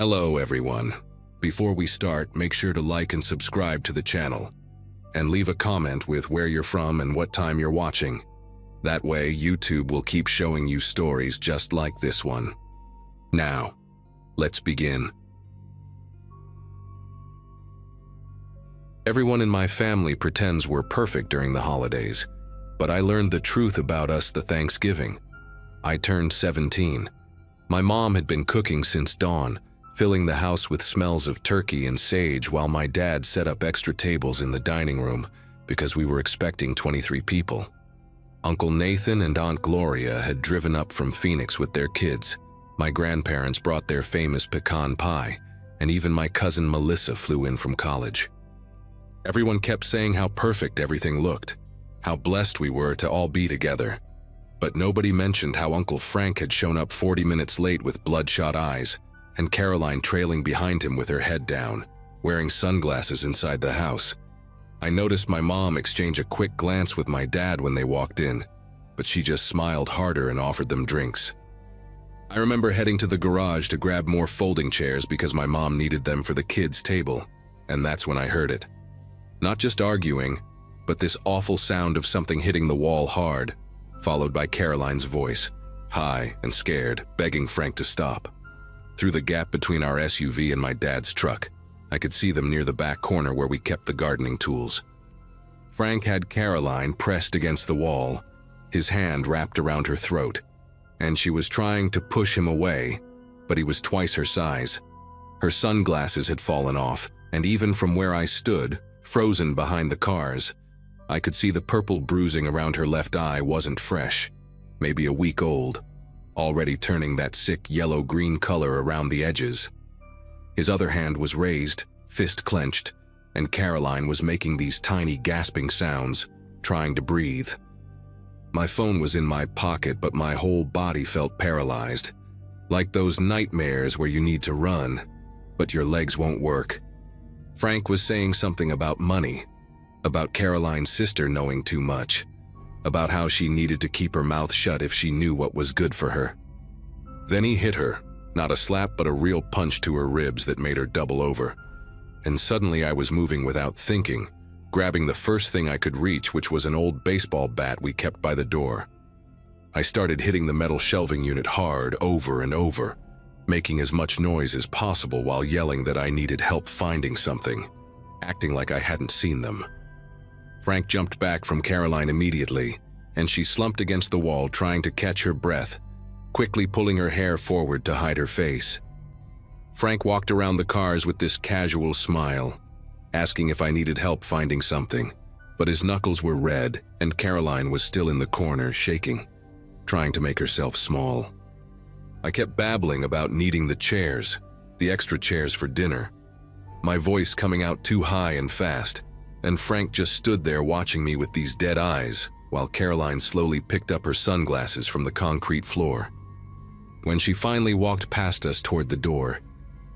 Hello everyone. Before we start, make sure to like and subscribe to the channel. And leave a comment with where you're from and what time you're watching. That way, YouTube will keep showing you stories just like this one. Now, let's begin. Everyone in my family pretends we're perfect during the holidays, but I learned the truth about us the Thanksgiving. I turned 17. My mom had been cooking since dawn, filling the house with smells of turkey and sage while my dad set up extra tables in the dining room because we were expecting 23 people. Uncle Nathan and Aunt Gloria had driven up from Phoenix with their kids. My grandparents brought their famous pecan pie, and even my cousin Melissa flew in from college. Everyone kept saying how perfect everything looked, how blessed we were to all be together. But nobody mentioned how Uncle Frank had shown up 40 minutes late with bloodshot eyes, and Caroline trailing behind him with her head down, wearing sunglasses inside the house. I noticed my mom exchange a quick glance with my dad when they walked in, but she just smiled harder and offered them drinks. I remember heading to the garage to grab more folding chairs because my mom needed them for the kids' table, and that's when I heard it. Not just arguing, but this awful sound of something hitting the wall hard, followed by Caroline's voice, high and scared, begging Frank to stop. Through the gap between our SUV and my dad's truck, I could see them near the back corner where we kept the gardening tools. Frank had Caroline pressed against the wall, his hand wrapped around her throat, and she was trying to push him away, but he was twice her size. Her sunglasses had fallen off, and even from where I stood, frozen behind the cars, I could see the purple bruising around her left eye wasn't fresh, maybe a week old, already turning that sick yellow-green color around the edges. His other hand was raised, fist clenched, and Caroline was making these tiny gasping sounds, trying to breathe. My phone was in my pocket, but my whole body felt paralyzed, like those nightmares where you need to run, but your legs won't work. Frank was saying something about money, about Caroline's sister knowing too much, about how she needed to keep her mouth shut if she knew what was good for her. Then he hit her, not a slap but a real punch to her ribs that made her double over. And suddenly I was moving without thinking, grabbing the first thing I could reach, which was an old baseball bat we kept by the door. I started hitting the metal shelving unit hard over and over, making as much noise as possible while yelling that I needed help finding something, acting like I hadn't seen them. Frank jumped back from Caroline immediately, and she slumped against the wall trying to catch her breath, quickly pulling her hair forward to hide her face. Frank walked around the cars with this casual smile, asking if I needed help finding something, but his knuckles were red and Caroline was still in the corner, shaking, trying to make herself small. I kept babbling about needing the chairs, the extra chairs for dinner, my voice coming out too high and fast, and Frank just stood there watching me with these dead eyes while Caroline slowly picked up her sunglasses from the concrete floor. When she finally walked past us toward the door,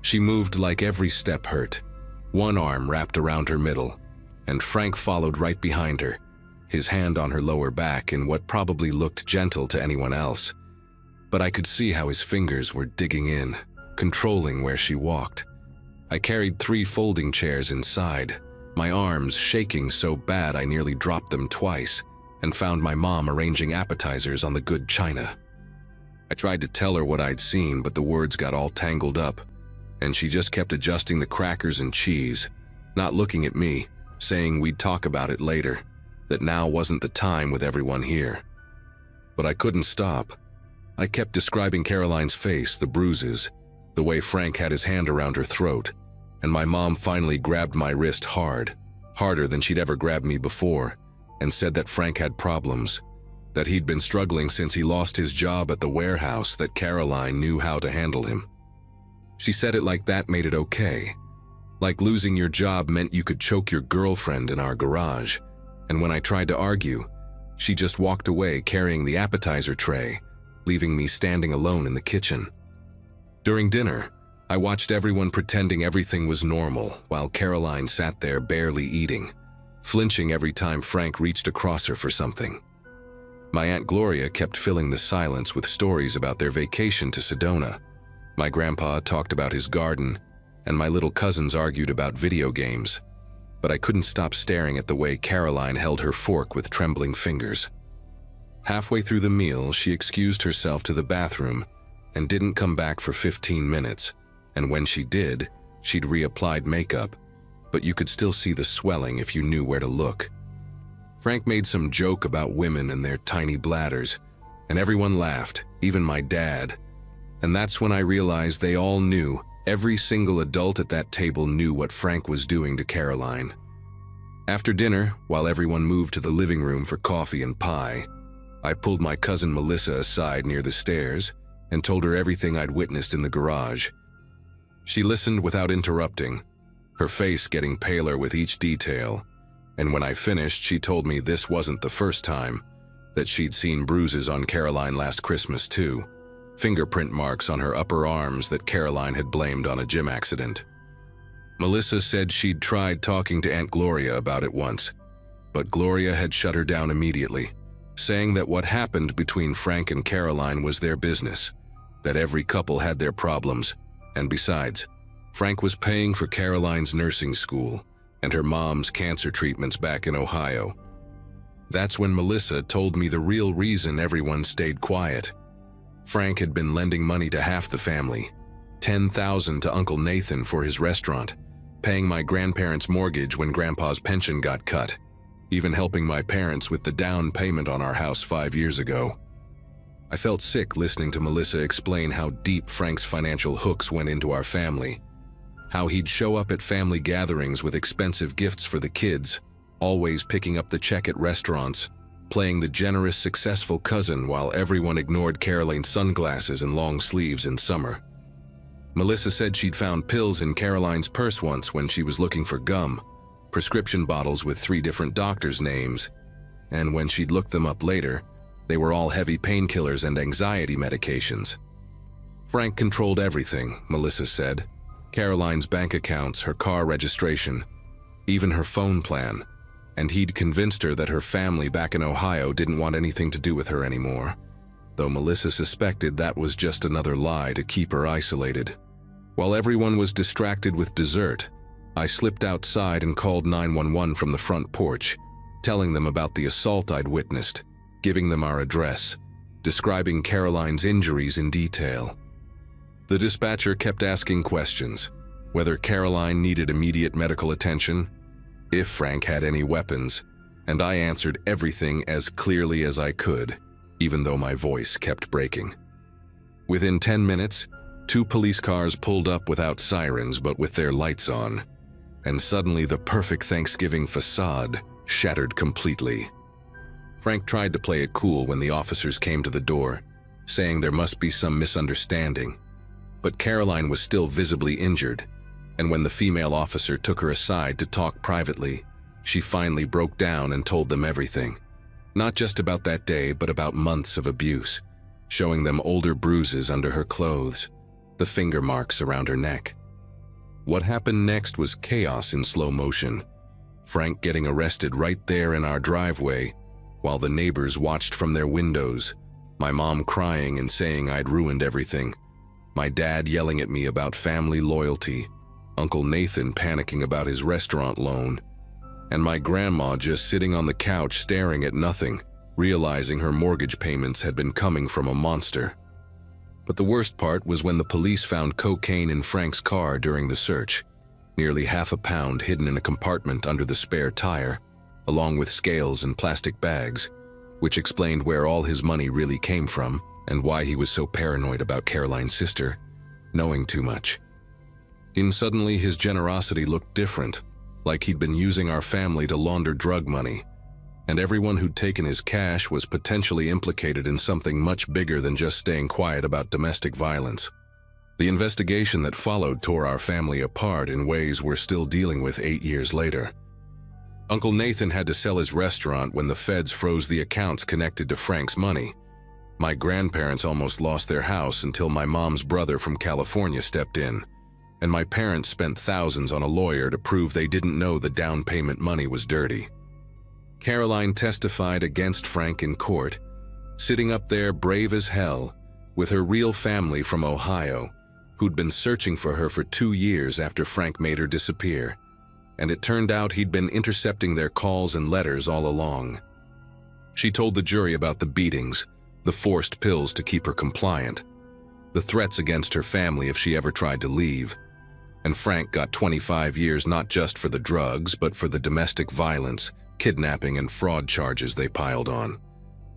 she moved like every step hurt, one arm wrapped around her middle, and Frank followed right behind her, his hand on her lower back in what probably looked gentle to anyone else. But I could see how his fingers were digging in, controlling where she walked. I carried 3 folding chairs inside, my arms shaking so bad I nearly dropped them twice, and found my mom arranging appetizers on the good china. I tried to tell her what I'd seen, but the words got all tangled up, and she just kept adjusting the crackers and cheese, not looking at me, saying we'd talk about it later, that now wasn't the time with everyone here. But I couldn't stop. I kept describing Caroline's face, the bruises, the way Frank had his hand around her throat, and my mom finally grabbed my wrist hard, harder than she'd ever grabbed me before, and said that Frank had problems, that he'd been struggling since he lost his job at the warehouse, that Caroline knew how to handle him. She said it like that made it okay, like losing your job meant you could choke your girlfriend in our garage, and when I tried to argue, she just walked away carrying the appetizer tray, leaving me standing alone in the kitchen. During dinner, I watched everyone pretending everything was normal while Caroline sat there barely eating, flinching every time Frank reached across her for something. My Aunt Gloria kept filling the silence with stories about their vacation to Sedona, My grandpa talked about his garden, and my little cousins argued about video games. But I couldn't stop staring at the way Caroline held her fork with trembling fingers. Halfway through the meal, she excused herself to the bathroom and didn't come back for 15 minutes, and when she did, she'd reapplied makeup, but you could still see the swelling if you knew where to look. Frank made some joke about women and their tiny bladders, and everyone laughed, even my dad. And that's when I realized they all knew, every single adult at that table knew what Frank was doing to Caroline. After dinner, while everyone moved to the living room for coffee and pie, I pulled my cousin Melissa aside near the stairs and told her everything I'd witnessed in the garage. She listened without interrupting, her face getting paler with each detail, and when I finished, she told me this wasn't the first time, that she'd seen bruises on Caroline last Christmas too, fingerprint marks on her upper arms that Caroline had blamed on a gym accident. Melissa said she'd tried talking to Aunt Gloria about it once, but Gloria had shut her down immediately, saying that what happened between Frank and Caroline was their business, that every couple had their problems, and besides, Frank was paying for Caroline's nursing school and her mom's cancer treatments back in Ohio. That's when Melissa told me the real reason everyone stayed quiet. Frank had been lending money to half the family, $10,000 to Uncle Nathan for his restaurant, paying my grandparents' mortgage when Grandpa's pension got cut, even helping my parents with the down payment on our house 5 years ago. I felt sick listening to Melissa explain how deep Frank's financial hooks went into our family, how he'd show up at family gatherings with expensive gifts for the kids, always picking up the check at restaurants, playing the generous, successful cousin while everyone ignored Caroline's sunglasses and long sleeves in summer. Melissa said she'd found pills in Caroline's purse once when she was looking for gum, prescription bottles with 3 different doctors' names, and when she'd looked them up later, they were all heavy painkillers and anxiety medications. Frank controlled everything, Melissa said. Caroline's bank accounts, her car registration, even her phone plan, and he'd convinced her that her family back in Ohio didn't want anything to do with her anymore, though Melissa suspected that was just another lie to keep her isolated. While everyone was distracted with dessert, I slipped outside and called 911 from the front porch, telling them about the assault I'd witnessed, giving them our address, describing Caroline's injuries in detail. The dispatcher kept asking questions, whether Caroline needed immediate medical attention, if Frank had any weapons, and I answered everything as clearly as I could, even though my voice kept breaking. Within 10 minutes, 2 police cars pulled up without sirens but with their lights on, and suddenly the perfect Thanksgiving facade shattered completely. Frank tried to play it cool when the officers came to the door, saying there must be some misunderstanding, but Caroline was still visibly injured, and when the female officer took her aside to talk privately, she finally broke down and told them everything. Not just about that day, but about months of abuse, showing them older bruises under her clothes, the finger marks around her neck. What happened next was chaos in slow motion. Frank getting arrested right there in our driveway, while the neighbors watched from their windows, my mom crying and saying I'd ruined everything, my dad yelling at me about family loyalty, Uncle Nathan panicking about his restaurant loan, and my grandma just sitting on the couch staring at nothing, realizing her mortgage payments had been coming from a monster. But the worst part was when the police found cocaine in Frank's car during the search, nearly half a pound hidden in a compartment under the spare tire, along with scales and plastic bags, which explained where all his money really came from and why he was so paranoid about Caroline's sister, knowing too much. And suddenly his generosity looked different, like he'd been using our family to launder drug money, and everyone who'd taken his cash was potentially implicated in something much bigger than just staying quiet about domestic violence. The investigation that followed tore our family apart in ways we're still dealing with 8 years later. Uncle Nathan had to sell his restaurant when the feds froze the accounts connected to Frank's money. My grandparents almost lost their house until my mom's brother from California stepped in, and my parents spent thousands on a lawyer to prove they didn't know the down payment money was dirty. Caroline testified against Frank in court, sitting up there brave as hell, with her real family from Ohio, who'd been searching for her for 2 years after Frank made her disappear, and it turned out he'd been intercepting their calls and letters all along. She told the jury about the beatings, the forced pills to keep her compliant, the threats against her family if she ever tried to leave, and Frank got 25 years not just for the drugs but for the domestic violence, kidnapping and fraud charges they piled on.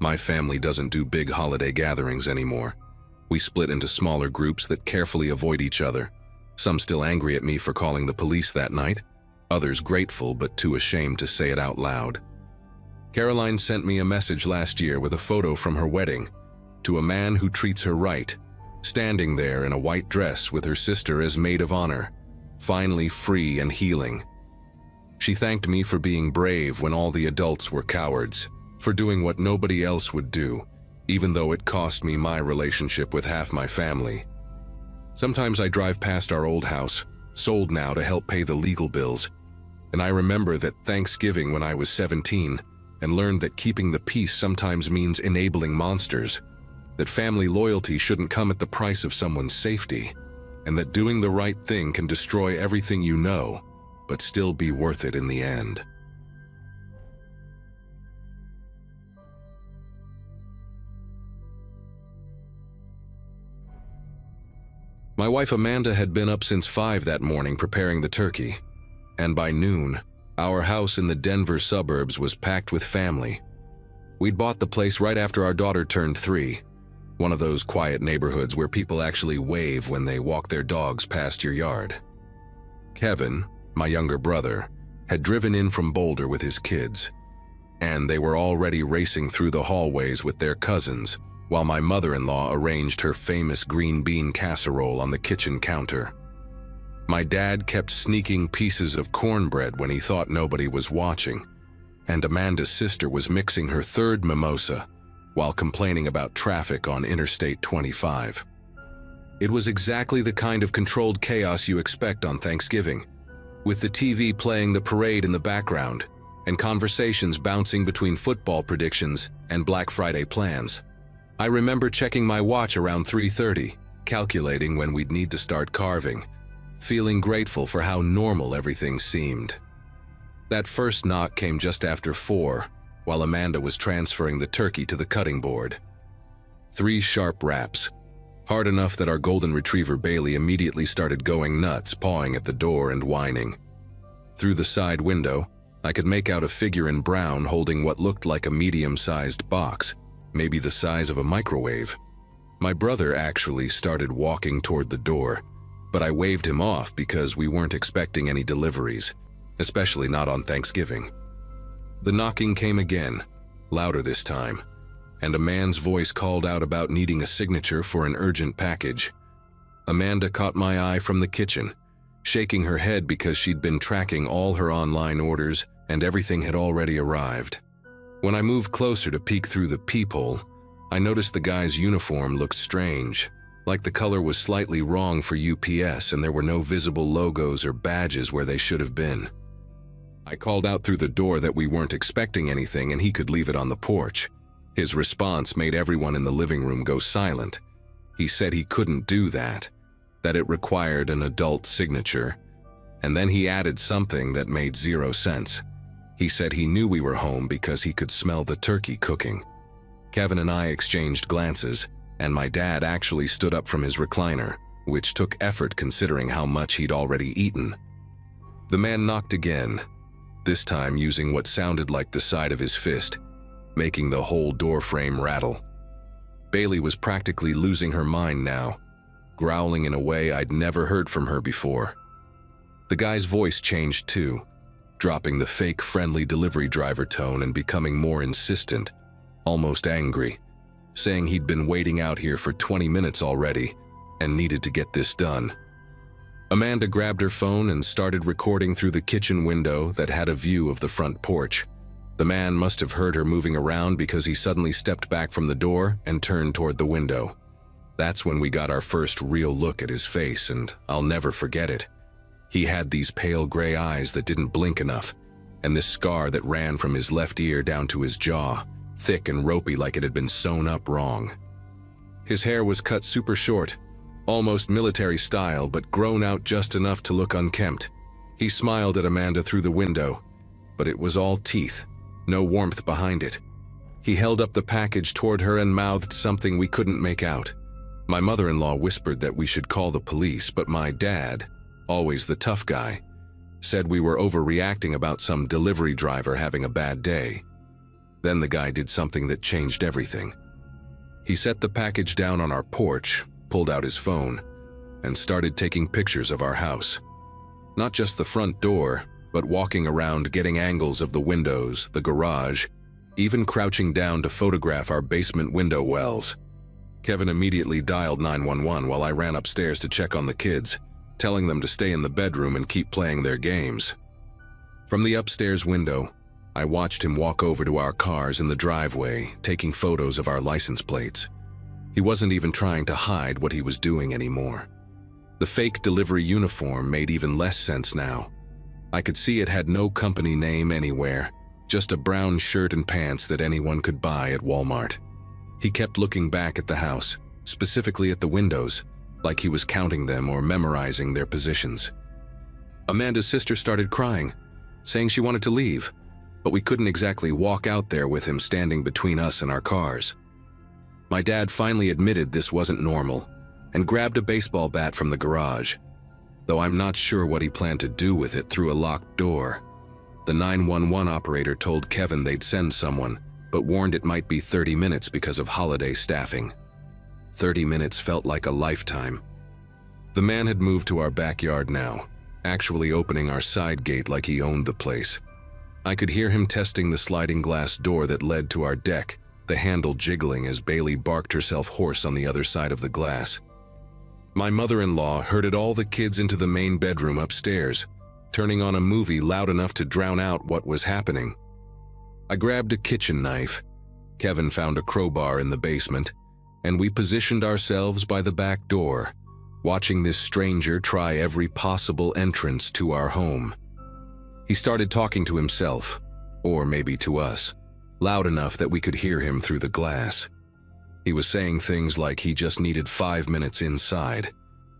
My family doesn't do big holiday gatherings anymore. We split into smaller groups that carefully avoid each other, some still angry at me for calling the police that night, others grateful but too ashamed to say it out loud. Caroline sent me a message last year with a photo from her wedding, to a man who treats her right, standing there in a white dress with her sister as maid of honor, finally free and healing. She thanked me for being brave when all the adults were cowards, for doing what nobody else would do, even though it cost me my relationship with half my family. Sometimes I drive past our old house, sold now to help pay the legal bills, and I remember that Thanksgiving when I was 17 and learned that keeping the peace sometimes means enabling monsters, that family loyalty shouldn't come at the price of someone's safety, and that doing the right thing can destroy everything you know, but still be worth it in the end. My wife Amanda had been up since 5 that morning preparing the turkey, and by noon, our house in the Denver suburbs was packed with family. We'd bought the place right after our daughter turned 3, one of those quiet neighborhoods where people actually wave when they walk their dogs past your yard. Kevin, my younger brother, had driven in from Boulder with his kids, and they were already racing through the hallways with their cousins, while my mother-in-law arranged her famous green bean casserole on the kitchen counter. My dad kept sneaking pieces of cornbread when he thought nobody was watching, and Amanda's sister was mixing her 3rd mimosa while complaining about traffic on Interstate 25. It was exactly the kind of controlled chaos you expect on Thanksgiving, with the TV playing the parade in the background and conversations bouncing between football predictions and Black Friday plans. I remember checking my watch around 3:30, calculating when we'd need to start carving, feeling grateful for how normal everything seemed. That first knock came just after 4, while Amanda was transferring the turkey to the cutting board. 3 sharp raps, hard enough that our golden retriever Bailey immediately started going nuts, pawing at the door and whining. Through the side window, I could make out a figure in brown holding what looked like a medium-sized box, maybe the size of a microwave. My brother actually started walking toward the door, but I waved him off because we weren't expecting any deliveries, especially not on Thanksgiving. The knocking came again, louder this time, and a man's voice called out about needing a signature for an urgent package. Amanda caught my eye from the kitchen, shaking her head because she'd been tracking all her online orders and everything had already arrived. When I moved closer to peek through the peephole, I noticed the guy's uniform looked strange, like the color was slightly wrong for UPS and there were no visible logos or badges where they should have been. I called out through the door that we weren't expecting anything and he could leave it on the porch. His response made everyone in the living room go silent. He said he couldn't do that it required an adult signature, and then he added something that made 0 sense. He said he knew we were home because he could smell the turkey cooking. Kevin and I exchanged glances, and my dad actually stood up from his recliner, which took effort considering how much he'd already eaten. The man knocked again, this time using what sounded like the side of his fist, making the whole door frame rattle. Bailey was practically losing her mind now, growling in a way I'd never heard from her before. The guy's voice changed too, dropping the fake friendly delivery driver tone and becoming more insistent, almost angry, saying he'd been waiting out here for 20 minutes already and needed to get this done. Amanda grabbed her phone and started recording through the kitchen window that had a view of the front porch. The man must have heard her moving around because he suddenly stepped back from the door and turned toward the window. That's when we got our first real look at his face, and I'll never forget it. He had these pale gray eyes that didn't blink enough, and this scar that ran from his left ear down to his jaw, thick and ropey like it had been sewn up wrong. His hair was cut super short, almost military style but grown out just enough to look unkempt. He smiled at Amanda through the window, but it was all teeth, no warmth behind it. He held up the package toward her and mouthed something we couldn't make out. My mother-in-law whispered that we should call the police, but my dad, always the tough guy, said we were overreacting about some delivery driver having a bad day. Then the guy did something that changed everything. He set the package down on our porch, pulled out his phone, and started taking pictures of our house. Not just the front door, but walking around getting angles of the windows, the garage, even crouching down to photograph our basement window wells. Kevin immediately dialed 911 while I ran upstairs to check on the kids, telling them to stay in the bedroom and keep playing their games. From the upstairs window, I watched him walk over to our cars in the driveway, taking photos of our license plates. He wasn't even trying to hide what he was doing anymore. The fake delivery uniform made even less sense now. I could see it had no company name anywhere, just a brown shirt and pants that anyone could buy at Walmart. He kept looking back at the house, specifically at the windows, like he was counting them or memorizing their positions. Amanda's sister started crying, saying she wanted to leave, but we couldn't exactly walk out there with him standing between us and our cars. My dad finally admitted this wasn't normal and grabbed a baseball bat from the garage, though I'm not sure what he planned to do with it through a locked door. The 911 operator told Kevin they'd send someone, but warned it might be 30 minutes because of holiday staffing. 30 minutes felt like a lifetime. The man had moved to our backyard now, actually opening our side gate like he owned the place. I could hear him testing the sliding glass door that led to our deck, the handle jiggling as Bailey barked herself hoarse on the other side of the glass. My mother-in-law herded all the kids into the main bedroom upstairs, turning on a movie loud enough to drown out what was happening. I grabbed a kitchen knife. Kevin found a crowbar in the basement, and we positioned ourselves by the back door, watching this stranger try every possible entrance to our home. He started talking to himself, or maybe to us, loud enough that we could hear him through the glass. He was saying things like he just needed 5 minutes inside,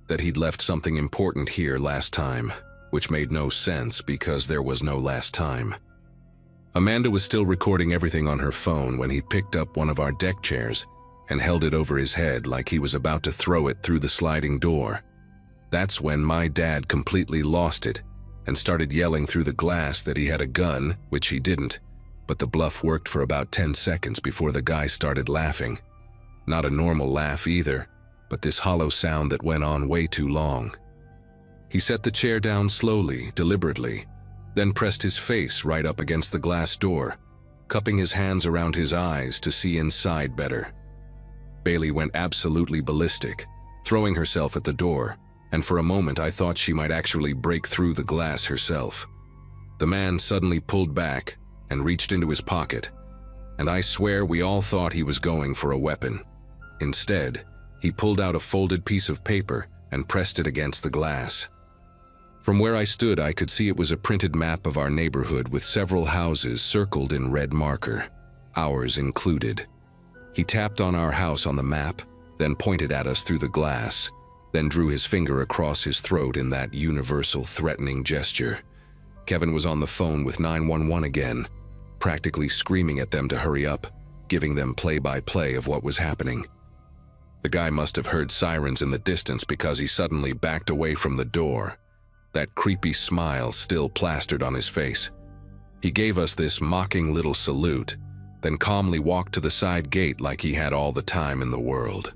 that he'd left something important here last time, which made no sense because there was no last time. Amanda was still recording everything on her phone when he picked up one of our deck chairs and held it over his head like he was about to throw it through the sliding door. That's when my dad completely lost it and started yelling through the glass that he had a gun, which he didn't, but the bluff worked for about 10 seconds before the guy started laughing. Not a normal laugh either, but this hollow sound that went on way too long. He set the chair down slowly, deliberately, then pressed his face right up against the glass door, cupping his hands around his eyes to see inside better. Bailey went absolutely ballistic, throwing herself at the door, and for a moment I thought she might actually break through the glass herself. The man suddenly pulled back and reached into his pocket, and I swear we all thought he was going for a weapon. Instead, he pulled out a folded piece of paper and pressed it against the glass. From where I stood, I could see it was a printed map of our neighborhood with several houses circled in red marker, ours included. He tapped on our house on the map, then pointed at us through the glass, then drew his finger across his throat in that universal threatening gesture. Kevin was on the phone with 911 again, practically screaming at them to hurry up, giving them play-by-play of what was happening. The guy must have heard sirens in the distance because he suddenly backed away from the door, that creepy smile still plastered on his face. He gave us this mocking little salute, then calmly walked to the side gate like he had all the time in the world.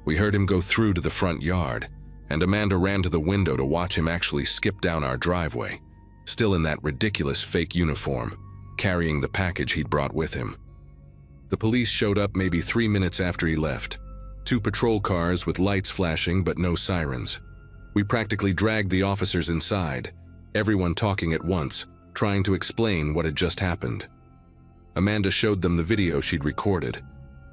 We heard him go through to the front yard, and Amanda ran to the window to watch him actually skip down our driveway, still in that ridiculous fake uniform, carrying the package he'd brought with him. The police showed up maybe 3 minutes after he left, 2 patrol cars with lights flashing but no sirens. We practically dragged the officers inside, everyone talking at once, trying to explain what had just happened. Amanda showed them the video she'd recorded,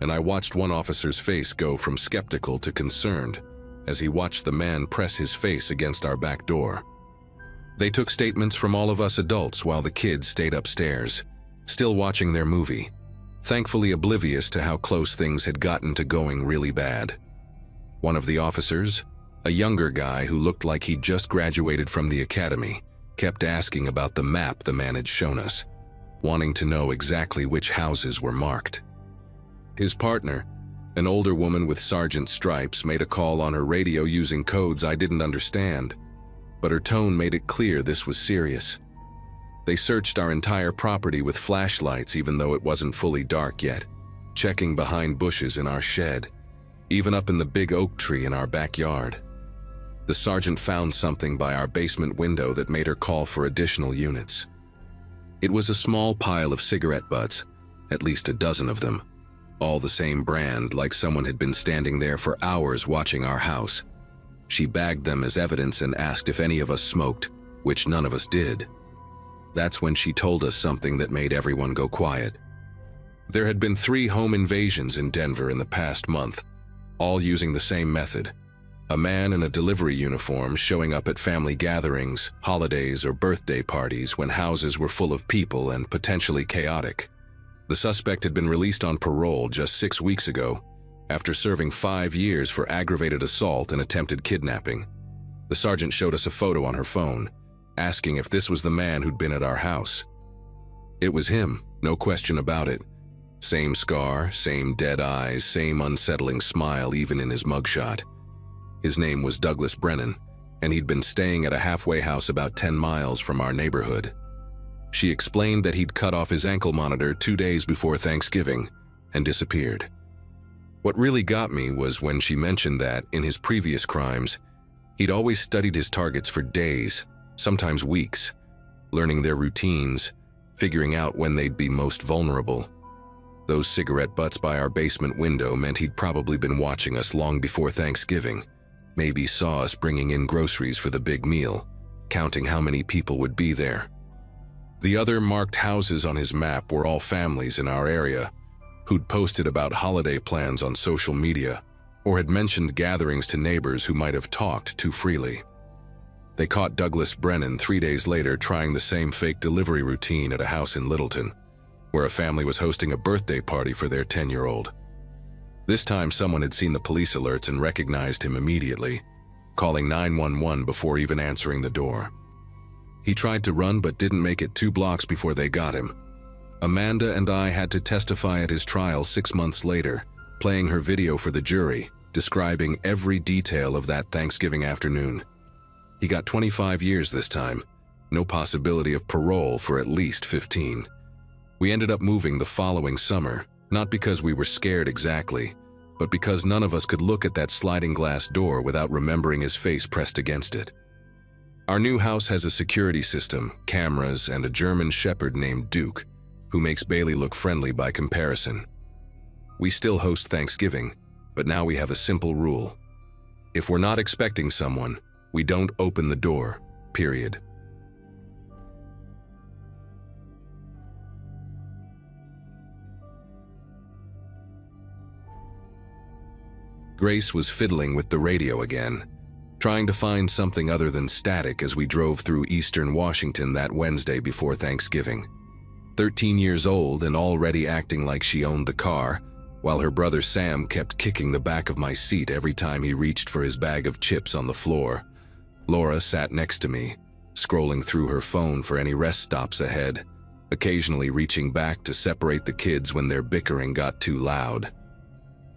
and I watched one officer's face go from skeptical to concerned as he watched the man press his face against our back door. They took statements from all of us adults while the kids stayed upstairs, still watching their movie, thankfully oblivious to how close things had gotten to going really bad. One of the officers, a younger guy who looked like he'd just graduated from the academy, kept asking about the map the man had shown us, wanting to know exactly which houses were marked. His partner, an older woman with sergeant stripes, made a call on her radio using codes I didn't understand, but her tone made it clear this was serious. They searched our entire property with flashlights even though it wasn't fully dark yet, checking behind bushes in our shed, even up in the big oak tree in our backyard. The sergeant found something by our basement window that made her call for additional units. It was a small pile of cigarette butts, at least a dozen of them, all the same brand, like someone had been standing there for hours watching our house. She bagged them as evidence and asked if any of us smoked, which none of us did. That's when she told us something that made everyone go quiet. There had been 3 home invasions in Denver in the past month, all using the same method. A man in a delivery uniform showing up at family gatherings, holidays, or birthday parties when houses were full of people and potentially chaotic. The suspect had been released on parole just 6 weeks ago, after serving 5 years for aggravated assault and attempted kidnapping. The sergeant showed us a photo on her phone, asking if this was the man who'd been at our house. It was him, no question about it. Same scar, same dead eyes, same unsettling smile even in his mugshot. His name was Douglas Brennan, and he'd been staying at a halfway house about 10 miles from our neighborhood. She explained that he'd cut off his ankle monitor 2 days before Thanksgiving and disappeared. What really got me was when she mentioned that, in his previous crimes, he'd always studied his targets for days, sometimes weeks, learning their routines, figuring out when they'd be most vulnerable. Those cigarette butts by our basement window meant he'd probably been watching us long before Thanksgiving, maybe saw us bringing in groceries for the big meal, counting how many people would be there. The other marked houses on his map were all families in our area who'd posted about holiday plans on social media or had mentioned gatherings to neighbors who might have talked too freely. They caught Douglas Brennan 3 days later trying the same fake delivery routine at a house in Littleton, where a family was hosting a birthday party for their 10-year-old. This time someone had seen the police alerts and recognized him immediately, calling 911 before even answering the door. He tried to run but didn't make it 2 blocks before they got him. Amanda and I had to testify at his trial 6 months later, playing her video for the jury, describing every detail of that Thanksgiving afternoon. He got 25 years this time, no possibility of parole for at least 15. We ended up moving the following summer, not because we were scared exactly, but because none of us could look at that sliding glass door without remembering his face pressed against it. Our new house has a security system, cameras, and a German shepherd named Duke, who makes Bailey look friendly by comparison. We still host Thanksgiving, but now we have a simple rule. If we're not expecting someone, we don't open the door, period. Grace was fiddling with the radio again, trying to find something other than static as we drove through eastern Washington that Wednesday before Thanksgiving. 13 years old and already acting like she owned the car, while her brother Sam kept kicking the back of my seat every time he reached for his bag of chips on the floor. Laura sat next to me, scrolling through her phone for any rest stops ahead, occasionally reaching back to separate the kids when their bickering got too loud.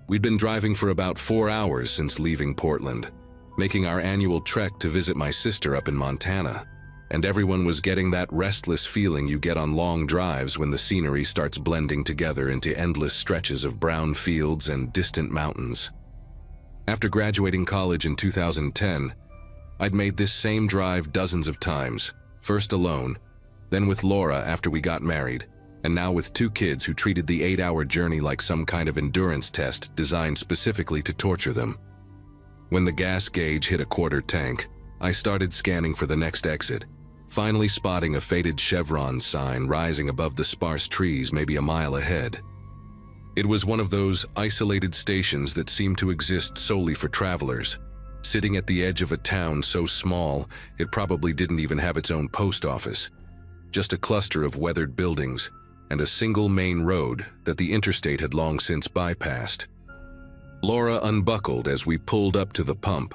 We'd been driving for about 4 hours since leaving Portland, making our annual trek to visit my sister up in Montana, and everyone was getting that restless feeling you get on long drives when the scenery starts blending together into endless stretches of brown fields and distant mountains. After graduating college in 2010, I'd made this same drive dozens of times, first alone, then with Laura after we got married, and now with 2 kids who treated the 8-hour journey like some kind of endurance test designed specifically to torture them. When the gas gauge hit a quarter tank, I started scanning for the next exit, finally spotting a faded chevron sign rising above the sparse trees maybe a mile ahead. It was one of those isolated stations that seemed to exist solely for travelers, sitting at the edge of a town so small it probably didn't even have its own post office, just a cluster of weathered buildings and a single main road that the interstate had long since bypassed. Laura unbuckled as we pulled up to the pump,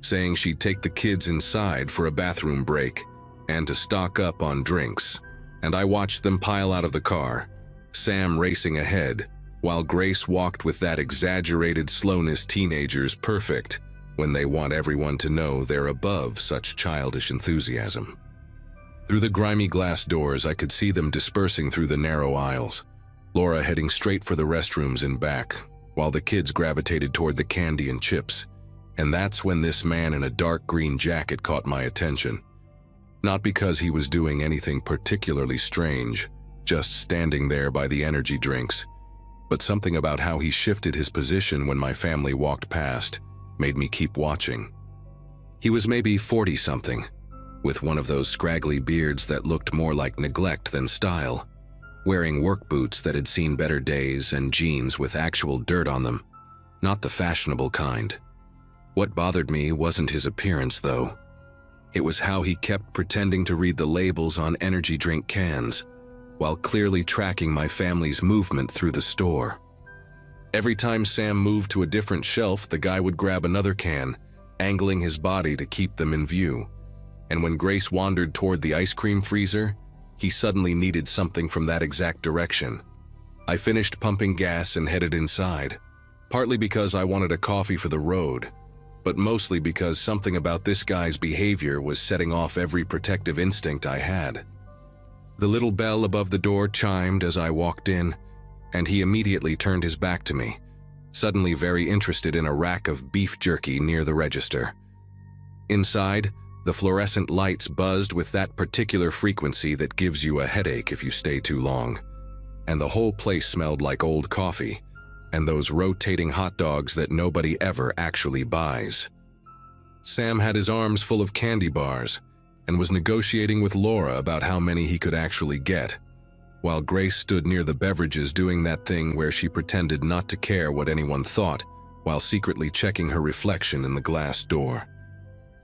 saying she'd take the kids inside for a bathroom break and to stock up on drinks, and I watched them pile out of the car, Sam racing ahead, while Grace walked with that exaggerated slowness teenagers perfect when they want everyone to know they're above such childish enthusiasm. Through the grimy glass doors, I could see them dispersing through the narrow aisles, Laura heading straight for the restrooms in back, while the kids gravitated toward the candy and chips. And that's when this man in a dark green jacket caught my attention. Not because he was doing anything particularly strange, just standing there by the energy drinks, but something about how he shifted his position when my family walked past made me keep watching. He was maybe 40-something, with one of those scraggly beards that looked more like neglect than style, wearing work boots that had seen better days and jeans with actual dirt on them, not the fashionable kind. What bothered me wasn't his appearance, though. It was how he kept pretending to read the labels on energy drink cans, while clearly tracking my family's movement through the store. Every time Sam moved to a different shelf, the guy would grab another can, angling his body to keep them in view. And when Grace wandered toward the ice cream freezer, he suddenly needed something from that exact direction. I finished pumping gas and headed inside, partly because I wanted a coffee for the road, but mostly because something about this guy's behavior was setting off every protective instinct I had. The little bell above the door chimed as I walked in, and he immediately turned his back to me, suddenly very interested in a rack of beef jerky near the register. Inside, the fluorescent lights buzzed with that particular frequency that gives you a headache if you stay too long, and the whole place smelled like old coffee and those rotating hot dogs that nobody ever actually buys. Sam had his arms full of candy bars and was negotiating with Laura about how many he could actually get, while Grace stood near the beverages doing that thing where she pretended not to care what anyone thought while secretly checking her reflection in the glass door.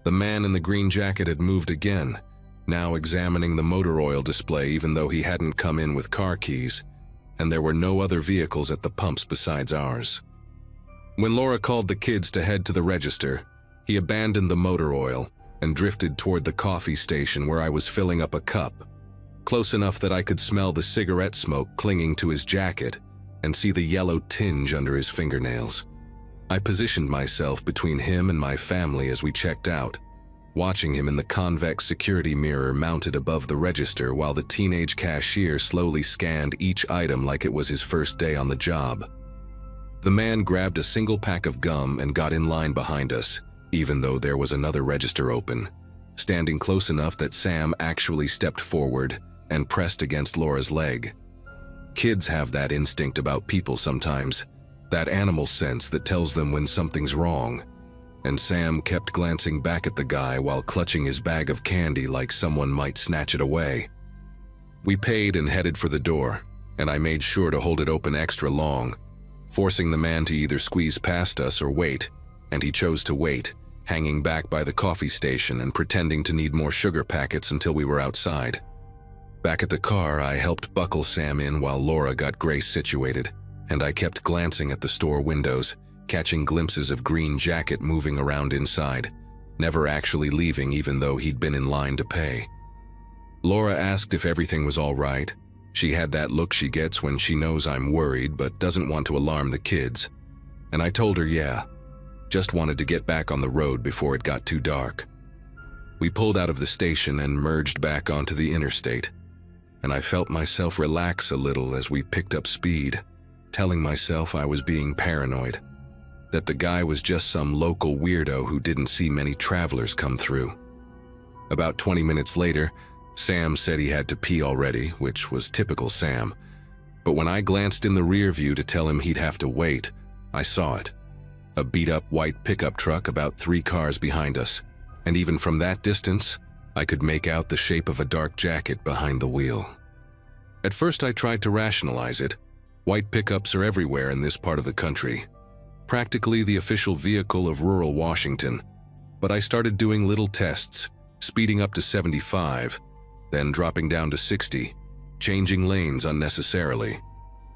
The man in the green jacket had moved again, now examining the motor oil display even though he hadn't come in with car keys, and there were no other vehicles at the pumps besides ours. When Laura called the kids to head to the register, he abandoned the motor oil and drifted toward the coffee station where I was filling up a cup, close enough that I could smell the cigarette smoke clinging to his jacket and see the yellow tinge under his fingernails. I positioned myself between him and my family as we checked out, watching him in the convex security mirror mounted above the register while the teenage cashier slowly scanned each item like it was his first day on the job. The man grabbed a single pack of gum and got in line behind us, even though there was another register open, standing close enough that Sam actually stepped forward and pressed against Laura's leg. Kids have that instinct about people sometimes, that animal sense that tells them when something's wrong, and Sam kept glancing back at the guy while clutching his bag of candy like someone might snatch it away. We paid and headed for the door, and I made sure to hold it open extra long, forcing the man to either squeeze past us or wait, and he chose to wait, hanging back by the coffee station and pretending to need more sugar packets until we were outside. Back at the car, I helped buckle Sam in while Laura got Grace situated, and I kept glancing at the store windows, catching glimpses of green jacket moving around inside, never actually leaving even though he'd been in line to pay. Laura asked if everything was all right. She had that look she gets when she knows I'm worried but doesn't want to alarm the kids. And I told her yeah, just wanted to get back on the road before it got too dark. We pulled out of the station and merged back onto the interstate, and I felt myself relax a little as we picked up speed, telling myself I was being paranoid, that the guy was just some local weirdo who didn't see many travelers come through. About 20 minutes later, Sam said he had to pee already, which was typical Sam, but when I glanced in the rear view to tell him he'd have to wait, I saw it. A beat-up white pickup truck about 3 cars behind us, and even from that distance, I could make out the shape of a dark jacket behind the wheel. At first I tried to rationalize it. White pickups are everywhere in this part of the country, practically the official vehicle of rural Washington, but I started doing little tests, speeding up to 75, then dropping down to 60, changing lanes unnecessarily.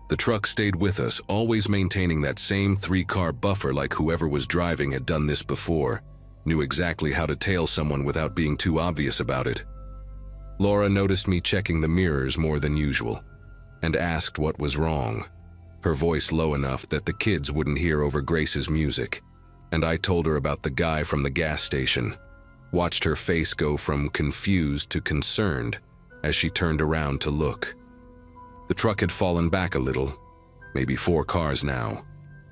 The truck stayed with us, always maintaining that same 3-car buffer like whoever was driving had done this before, knew exactly how to tail someone without being too obvious about it. Laura noticed me checking the mirrors more than usual and asked what was wrong, her voice low enough that the kids wouldn't hear over Grace's music, and I told her about the guy from the gas station, watched her face go from confused to concerned as she turned around to look. The truck had fallen back a little, maybe 4 cars now,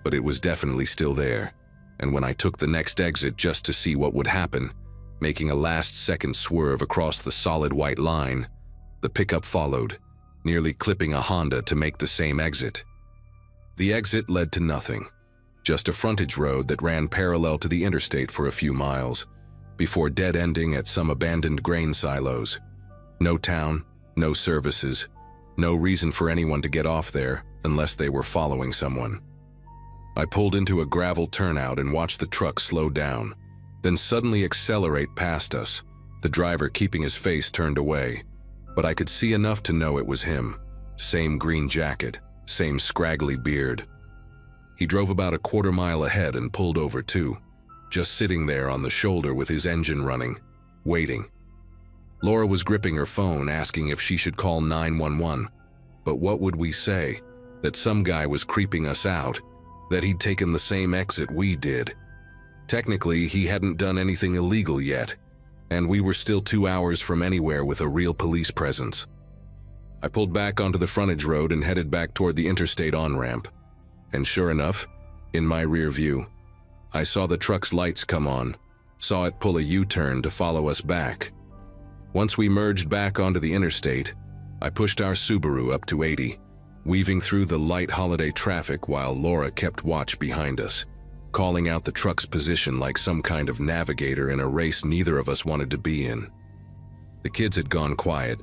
but it was definitely still there, and when I took the next exit just to see what would happen, making a last-second swerve across the solid white line, the pickup followed, nearly clipping a Honda to make the same exit. The exit led to nothing, just a frontage road that ran parallel to the interstate for a few miles, before dead-ending at some abandoned grain silos. No town, no services, no reason for anyone to get off there unless they were following someone. I pulled into a gravel turnout and watched the truck slow down, then suddenly accelerate past us, the driver keeping his face turned away, but I could see enough to know it was him. Same green jacket, same scraggly beard. He drove about a quarter mile ahead and pulled over too, just sitting there on the shoulder with his engine running, waiting. Laura was gripping her phone, asking if she should call 911, but what would we say? That some guy was creeping us out, that he'd taken the same exit we did. Technically, he hadn't done anything illegal yet, and we were still 2 hours from anywhere with a real police presence. I pulled back onto the frontage road and headed back toward the interstate on-ramp, and sure enough, in my rear view, I saw the truck's lights come on, saw it pull a U-turn to follow us back. Once we merged back onto the interstate, I pushed our Subaru up to 80, weaving through the light holiday traffic while Laura kept watch behind us, calling out the truck's position like some kind of navigator in a race neither of us wanted to be in. The kids had gone quiet.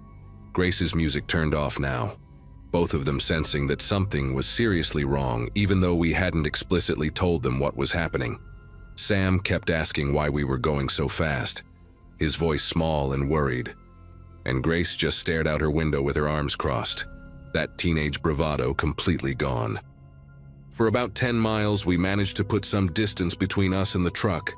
Grace's music turned off now, both of them sensing that something was seriously wrong even though we hadn't explicitly told them what was happening. Sam kept asking why we were going so fast, his voice small and worried, and Grace just stared out her window with her arms crossed, that teenage bravado completely gone. For about 10 miles, we managed to put some distance between us and the truck,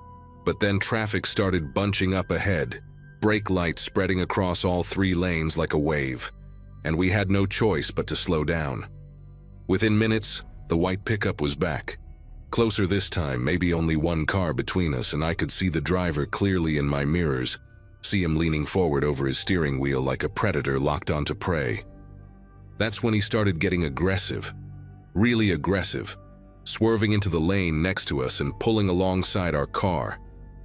but then traffic started bunching up ahead, brake lights spreading across all 3 lanes like a wave, and we had no choice but to slow down. Within minutes, the white pickup was back. Closer this time, maybe only 1 car between us, and I could see the driver clearly in my mirrors, see him leaning forward over his steering wheel like a predator locked onto prey. That's when he started getting aggressive. Really aggressive, swerving into the lane next to us and pulling alongside our car,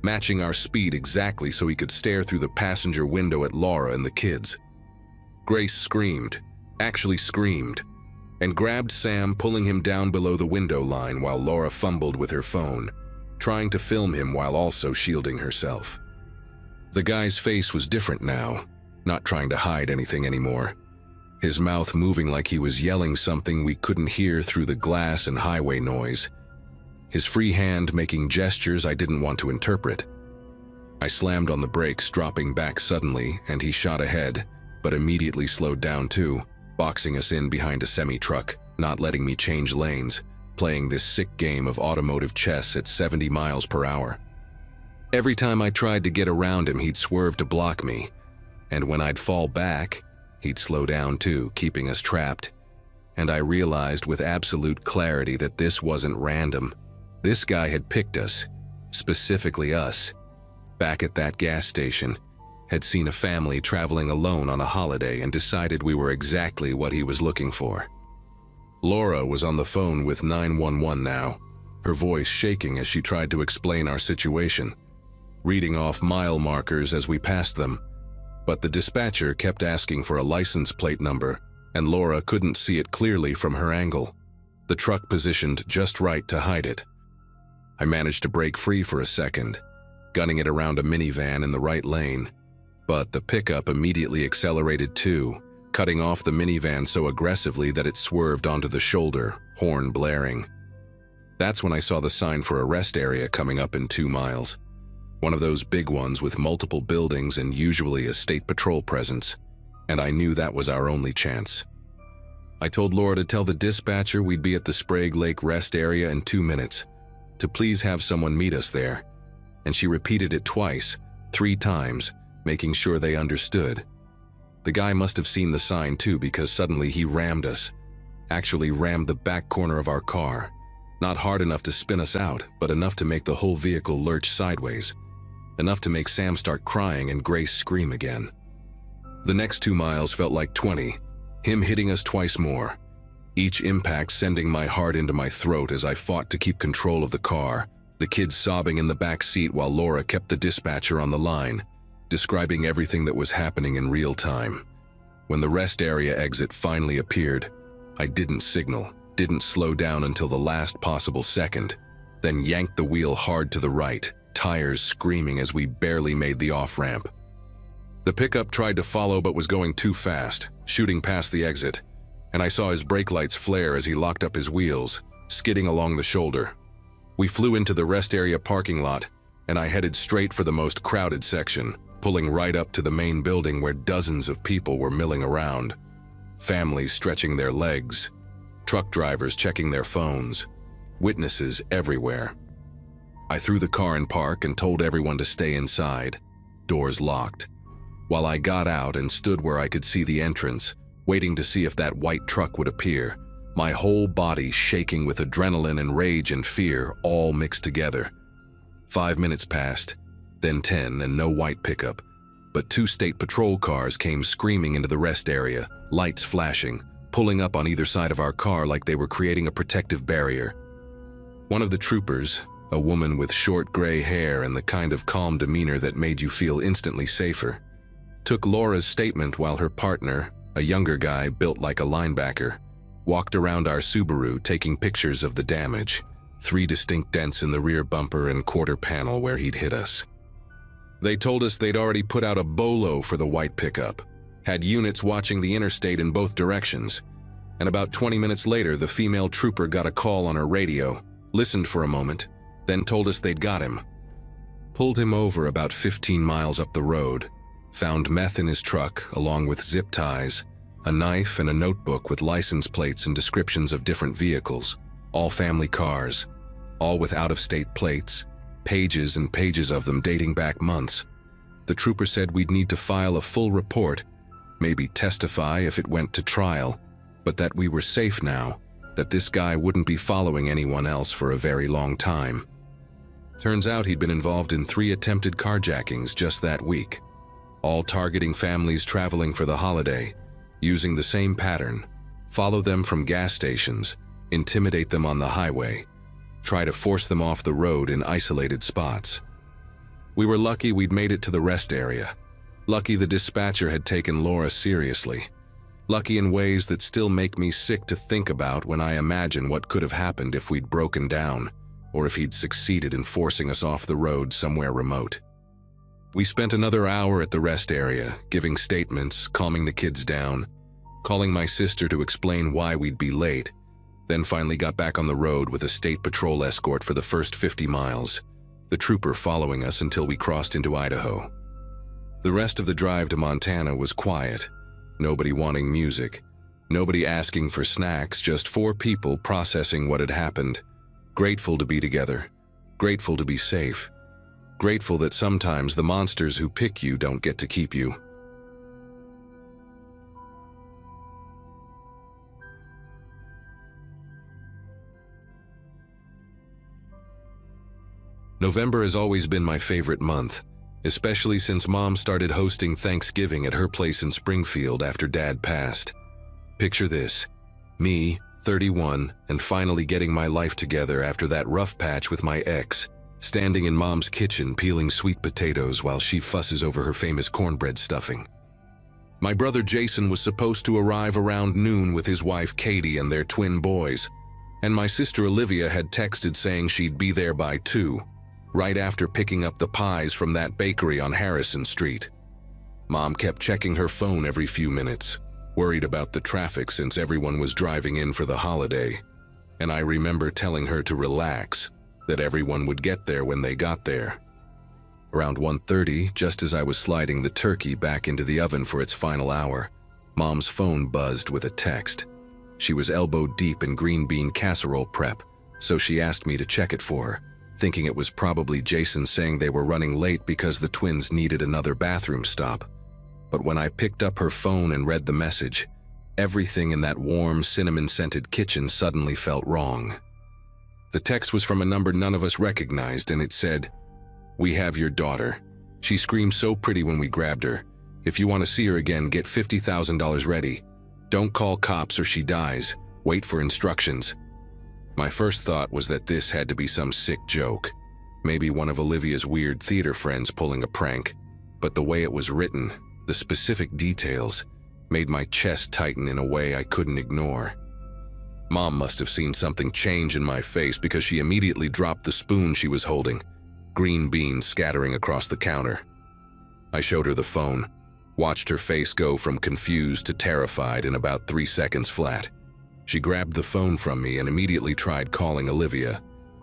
matching our speed exactly so he could stare through the passenger window at Laura and the kids. Grace screamed, actually screamed, and grabbed Sam, pulling him down below the window line while Laura fumbled with her phone, trying to film him while also shielding herself. The guy's face was different now, not trying to hide anything anymore. His mouth moving like he was yelling something we couldn't hear through the glass and highway noise. His free hand making gestures I didn't want to interpret. I slammed on the brakes, dropping back suddenly, and he shot ahead, but immediately slowed down too, boxing us in behind a semi-truck, not letting me change lanes, playing this sick game of automotive chess at 70 miles per hour. Every time I tried to get around him, he'd swerve to block me, and when I'd fall back, he'd slow down too, keeping us trapped. And I realized with absolute clarity that this wasn't random. This guy had picked us, specifically us. Back at that gas station, had seen a family traveling alone on a holiday and decided we were exactly what he was looking for. Laura was on the phone with 911 now, her voice shaking as she tried to explain our situation, reading off mile markers as we passed them. But the dispatcher kept asking for a license plate number, and Laura couldn't see it clearly from her angle, the truck positioned just right to hide it. I managed to break free for a second, gunning it around a minivan in the right lane, but the pickup immediately accelerated too, cutting off the minivan so aggressively that it swerved onto the shoulder, horn blaring. That's when I saw the sign for a rest area coming up in 2 miles. One of those big ones with multiple buildings and usually a state patrol presence, and I knew that was our only chance. I told Laura to tell the dispatcher we'd be at the Sprague Lake rest area in 2 minutes, to please have someone meet us there, and she repeated it twice, 3 times, making sure they understood. The guy must have seen the sign too, because suddenly he rammed us. Actually rammed the back corner of our car. Not hard enough to spin us out, but enough to make the whole vehicle lurch sideways. Enough to make Sam start crying and Grace scream again. The next 2 miles felt like 20, him hitting us twice more. Each impact sending my heart into my throat as I fought to keep control of the car, the kids sobbing in the back seat while Laura kept the dispatcher on the line, describing everything that was happening in real time. When the rest area exit finally appeared, I didn't signal, didn't slow down until the last possible second, then yanked the wheel hard to the right, tires screaming as we barely made the off-ramp. The pickup tried to follow but was going too fast, shooting past the exit, and I saw his brake lights flare as he locked up his wheels, skidding along the shoulder. We flew into the rest area parking lot, and I headed straight for the most crowded section, pulling right up to the main building where dozens of people were milling around. Families stretching their legs, truck drivers checking their phones, witnesses everywhere. I threw the car in park and told everyone to stay inside, doors locked, while I got out and stood where I could see the entrance, waiting to see if that white truck would appear, my whole body shaking with adrenaline and rage and fear all mixed together. 5 minutes passed, then 10, and no white pickup, but 2 state patrol cars came screaming into the rest area, lights flashing, pulling up on either side of our car like they were creating a protective barrier. One of the troopers, a woman with short gray hair and the kind of calm demeanor that made you feel instantly safer, took Laura's statement while her partner, a younger guy built like a linebacker, walked around our Subaru taking pictures of the damage, 3 distinct dents in the rear bumper and quarter panel where he'd hit us. They told us they'd already put out a bolo for the white pickup, had units watching the interstate in both directions, and about 20 minutes later the female trooper got a call on her radio, listened for a moment, then told us they'd got him. Pulled him over about 15 miles up the road, found meth in his truck along with zip ties, a knife and a notebook with license plates and descriptions of different vehicles, all family cars, all with out-of-state plates, pages and pages of them dating back months. The trooper said we'd need to file a full report, maybe testify if it went to trial, but that we were safe now, that this guy wouldn't be following anyone else for a very long time. Turns out he'd been involved in 3 attempted carjackings just that week, all targeting families traveling for the holiday, using the same pattern: follow them from gas stations, intimidate them on the highway, try to force them off the road in isolated spots. We were lucky we'd made it to the rest area. Lucky the dispatcher had taken Laura seriously. Lucky in ways that still make me sick to think about when I imagine what could have happened if we'd broken down, or if he'd succeeded in forcing us off the road somewhere remote. We spent another hour at the rest area, giving statements, calming the kids down, calling my sister to explain why we'd be late, then finally got back on the road with a state patrol escort for the first 50 miles, the trooper following us until we crossed into Idaho. The rest of the drive to Montana was quiet, nobody wanting music, nobody asking for snacks, just 4 people processing what had happened, grateful to be together, grateful to be safe, grateful that sometimes the monsters who pick you don't get to keep you. November has always been my favorite month, especially since Mom started hosting Thanksgiving at her place in Springfield after Dad passed. Picture this: me, 31, and finally getting my life together after that rough patch with my ex, standing in Mom's kitchen peeling sweet potatoes while she fusses over her famous cornbread stuffing. My brother Jason was supposed to arrive around noon with his wife Katie and their twin boys, and my sister Olivia had texted saying she'd be there by 2, right after picking up the pies from that bakery on Harrison Street. Mom kept checking her phone every few minutes, worried about the traffic since everyone was driving in for the holiday, and I remember telling her to relax, that everyone would get there when they got there. Around 1:30, just as I was sliding the turkey back into the oven for its final hour, Mom's phone buzzed with a text. She was elbow deep in green bean casserole prep, so she asked me to check it for her, thinking it was probably Jason saying they were running late because the twins needed another bathroom stop. But when I picked up her phone and read the message, everything in that warm, cinnamon-scented kitchen suddenly felt wrong. The text was from a number none of us recognized, and it said, "We have your daughter. She screamed so pretty when we grabbed her. If you want to see her again, get $50,000 ready. Don't call cops or she dies. Wait for instructions." My first thought was that this had to be some sick joke. Maybe one of Olivia's weird theater friends pulling a prank. But the way it was written, the specific details, made my chest tighten in a way I couldn't ignore. Mom must have seen something change in my face because she immediately dropped the spoon she was holding, green beans scattering across the counter. I showed her the phone, watched her face go from confused to terrified in about 3 seconds flat. She grabbed the phone from me and immediately tried calling Olivia,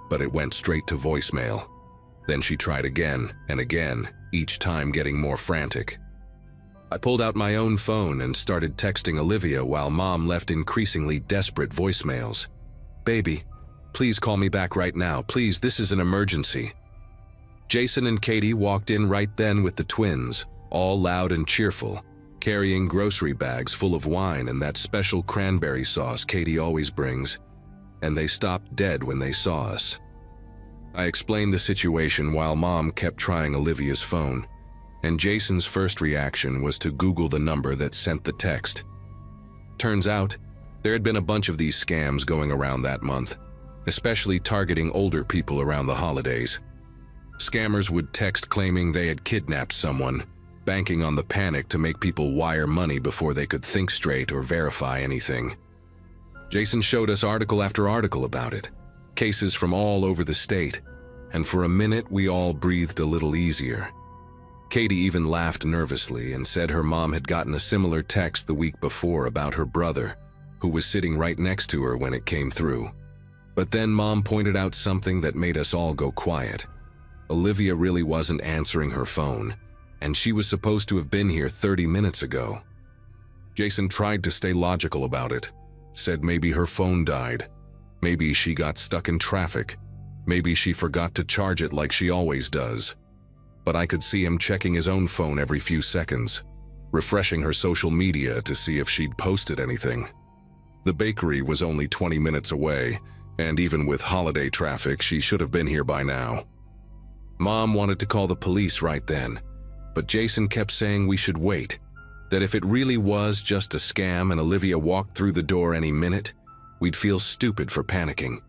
but it went straight to voicemail. Then she tried again and again, each time getting more frantic. I pulled out my own phone and started texting Olivia while Mom left increasingly desperate voicemails. "Baby, please call me back right now. Please, this is an emergency." Jason and Katie walked in right then with the twins, all loud and cheerful, carrying grocery bags full of wine and that special cranberry sauce Katie always brings, and they stopped dead when they saw us. I explained the situation while Mom kept trying Olivia's phone, and Jason's first reaction was to Google the number that sent the text. Turns out, there had been a bunch of these scams going around that month, especially targeting older people around the holidays. Scammers would text claiming they had kidnapped someone, banking on the panic to make people wire money before they could think straight or verify anything. Jason showed us article after article about it, cases from all over the state, and for a minute we all breathed a little easier. Katie even laughed nervously and said her mom had gotten a similar text the week before about her brother, who was sitting right next to her when it came through. But then Mom pointed out something that made us all go quiet. Olivia really wasn't answering her phone, and she was supposed to have been here 30 minutes ago. Jason tried to stay logical about it, said maybe her phone died, maybe she got stuck in traffic, maybe she forgot to charge it like she always does. But I could see him checking his own phone every few seconds, refreshing her social media to see if she'd posted anything. The bakery was only 20 minutes away, and even with holiday traffic, she should have been here by now. Mom wanted to call the police right then, but Jason kept saying we should wait, that if it really was just a scam and Olivia walked through the door any minute, we'd feel stupid for panicking.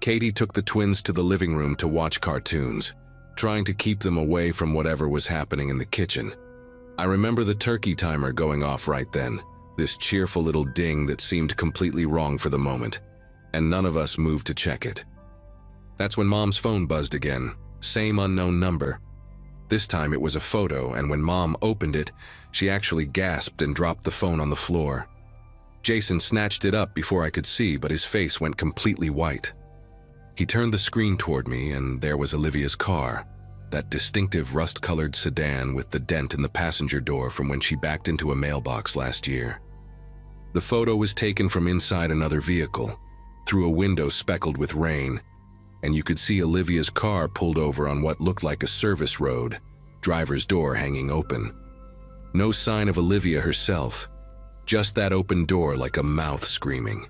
Katie took the twins to the living room to watch cartoons, trying to keep them away from whatever was happening in the kitchen. I remember the turkey timer going off right then, this cheerful little ding that seemed completely wrong for the moment, and none of us moved to check it. That's when Mom's phone buzzed again, same unknown number. This time it was a photo, and when Mom opened it, she actually gasped and dropped the phone on the floor. Jason snatched it up before I could see, but his face went completely white. He turned the screen toward me, and there was Olivia's car, that distinctive rust-colored sedan with the dent in the passenger door from when she backed into a mailbox last year. The photo was taken from inside another vehicle, through a window speckled with rain, and you could see Olivia's car pulled over on what looked like a service road, driver's door hanging open. No sign of Olivia herself, just that open door like a mouth screaming.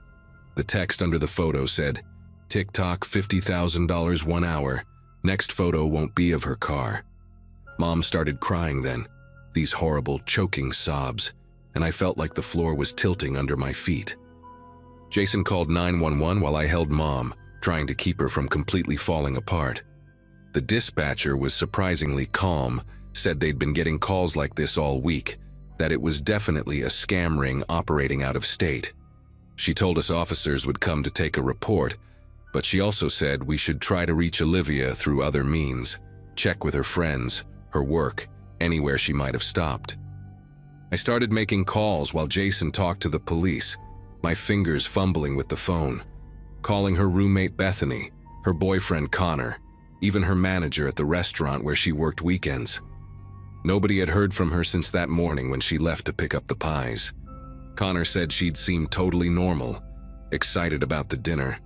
The text under the photo said, "TikTok $50,000 1 hour. Next photo won't be of her car." Mom started crying then, these horrible choking sobs, and I felt like the floor was tilting under my feet. Jason called 911 while I held Mom, trying to keep her from completely falling apart. The dispatcher was surprisingly calm, said they'd been getting calls like this all week, that it was definitely a scam ring operating out of state. She told us officers would come to take a report, but she also said we should try to reach Olivia through other means, check with her friends, her work, anywhere she might have stopped. I started making calls while Jason talked to the police, my fingers fumbling with the phone, calling her roommate Bethany, her boyfriend Connor, even her manager at the restaurant where she worked weekends. Nobody had heard from her since that morning when she left to pick up the pies. Connor said she'd seemed totally normal, excited about the dinner,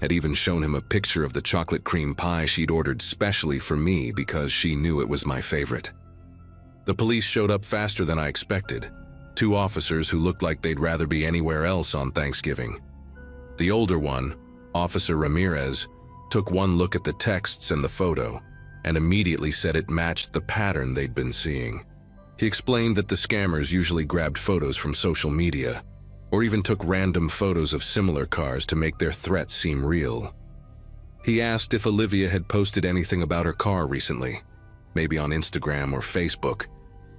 had even shown him a picture of the chocolate cream pie she'd ordered specially for me because she knew it was my favorite. The police showed up faster than I expected, 2 officers who looked like they'd rather be anywhere else on Thanksgiving. The older one, Officer Ramirez, took one look at the texts and the photo, and immediately said it matched the pattern they'd been seeing. He explained that the scammers usually grabbed photos from social media, or even took random photos of similar cars to make their threats seem real. He asked if Olivia had posted anything about her car recently, maybe on Instagram or Facebook,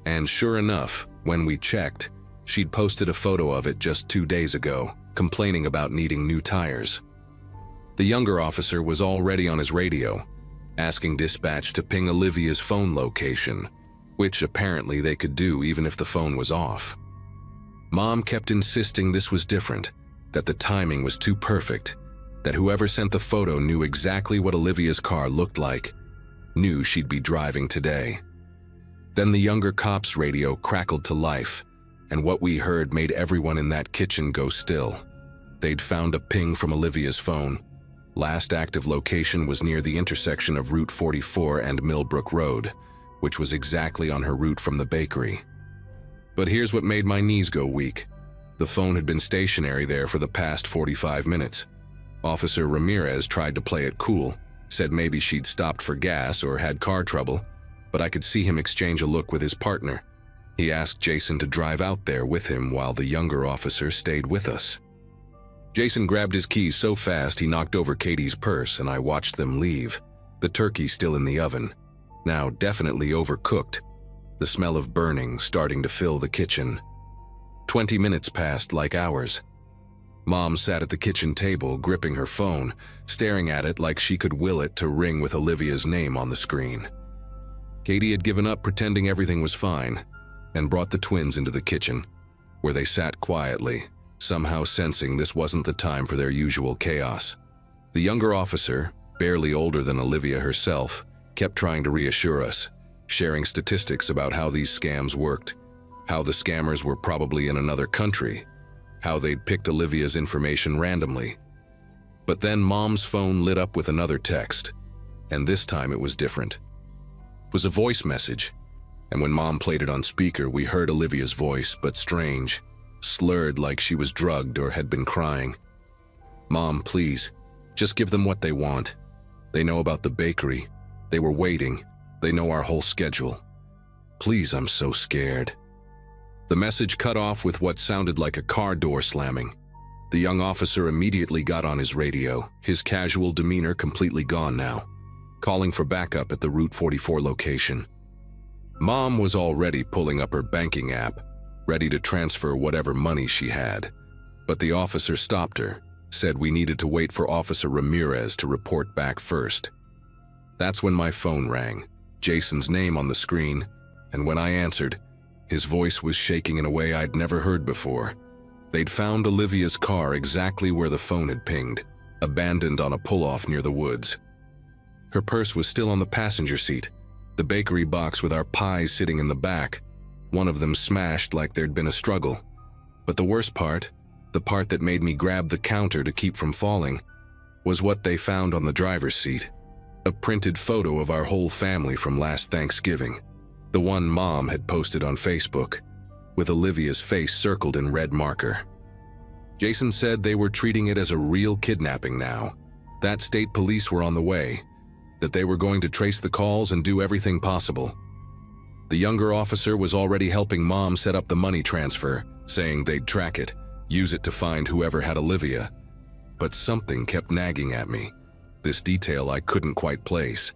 and sure enough, when we checked, she'd posted a photo of it just 2 days ago, complaining about needing new tires. The younger officer was already on his radio, asking dispatch to ping Olivia's phone location, which apparently they could do even if the phone was off. Mom kept insisting this was different, that the timing was too perfect, that whoever sent the photo knew exactly what Olivia's car looked like, knew she'd be driving today. Then the younger cop's radio crackled to life, and what we heard made everyone in that kitchen go still. They'd found a ping from Olivia's phone. Last active location was near the intersection of Route 44 and Millbrook Road, which was exactly on her route from the bakery. But here's what made my knees go weak. The phone had been stationary there for the past 45 minutes. Officer Ramirez tried to play it cool, said maybe she'd stopped for gas or had car trouble, but I could see him exchange a look with his partner. He asked Jason to drive out there with him while the younger officer stayed with us. Jason grabbed his keys so fast he knocked over Katie's purse, and I watched them leave, the turkey still in the oven, now definitely overcooked, the smell of burning starting to fill the kitchen. 20 minutes passed like hours. Mom sat at the kitchen table, gripping her phone, staring at it like she could will it to ring with Olivia's name on the screen. Katie had given up pretending everything was fine, and brought the twins into the kitchen, where they sat quietly, somehow sensing this wasn't the time for their usual chaos. The younger officer, barely older than Olivia herself, kept trying to reassure us, sharing statistics about how these scams worked, how the scammers were probably in another country, how they'd picked Olivia's information randomly. But then Mom's phone lit up with another text, and this time it was different. It was a voice message, and when Mom played it on speaker, we heard Olivia's voice, but strange, slurred like she was drugged or had been crying. "Mom, please, just give them what they want. They know about the bakery. They were waiting. They know our whole schedule. Please, I'm so scared." The message cut off with what sounded like a car door slamming. The young officer immediately got on his radio, his casual demeanor completely gone now, calling for backup at the Route 44 location. Mom was already pulling up her banking app, ready to transfer whatever money she had. But the officer stopped her, said we needed to wait for Officer Ramirez to report back first. That's when my phone rang, Jason's name on the screen, and when I answered, his voice was shaking in a way I'd never heard before. They'd found Olivia's car exactly where the phone had pinged, abandoned on a pull-off near the woods. Her purse was still on the passenger seat, the bakery box with our pies sitting in the back, one of them smashed like there'd been a struggle. But the worst part, the part that made me grab the counter to keep from falling, was what they found on the driver's seat. A printed photo of our whole family from last Thanksgiving, the one Mom had posted on Facebook, with Olivia's face circled in red marker. Jason said they were treating it as a real kidnapping now, that state police were on the way, that they were going to trace the calls and do everything possible. The younger officer was already helping Mom set up the money transfer, saying they'd track it, use it to find whoever had Olivia. But something kept nagging at me, this detail I couldn't quite place.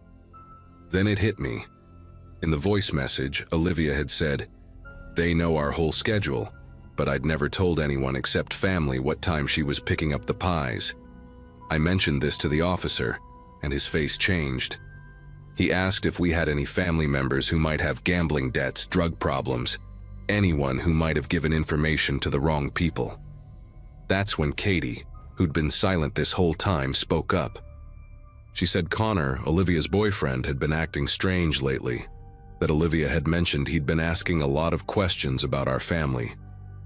Then it hit me. In the voice message, Olivia had said, "They know our whole schedule," but I'd never told anyone except family what time she was picking up the pies. I mentioned this to the officer, and his face changed. He asked if we had any family members who might have gambling debts, drug problems, anyone who might have given information to the wrong people. That's when Katie, who'd been silent this whole time, spoke up. She said Connor, Olivia's boyfriend, had been acting strange lately, that Olivia had mentioned he'd been asking a lot of questions about our family,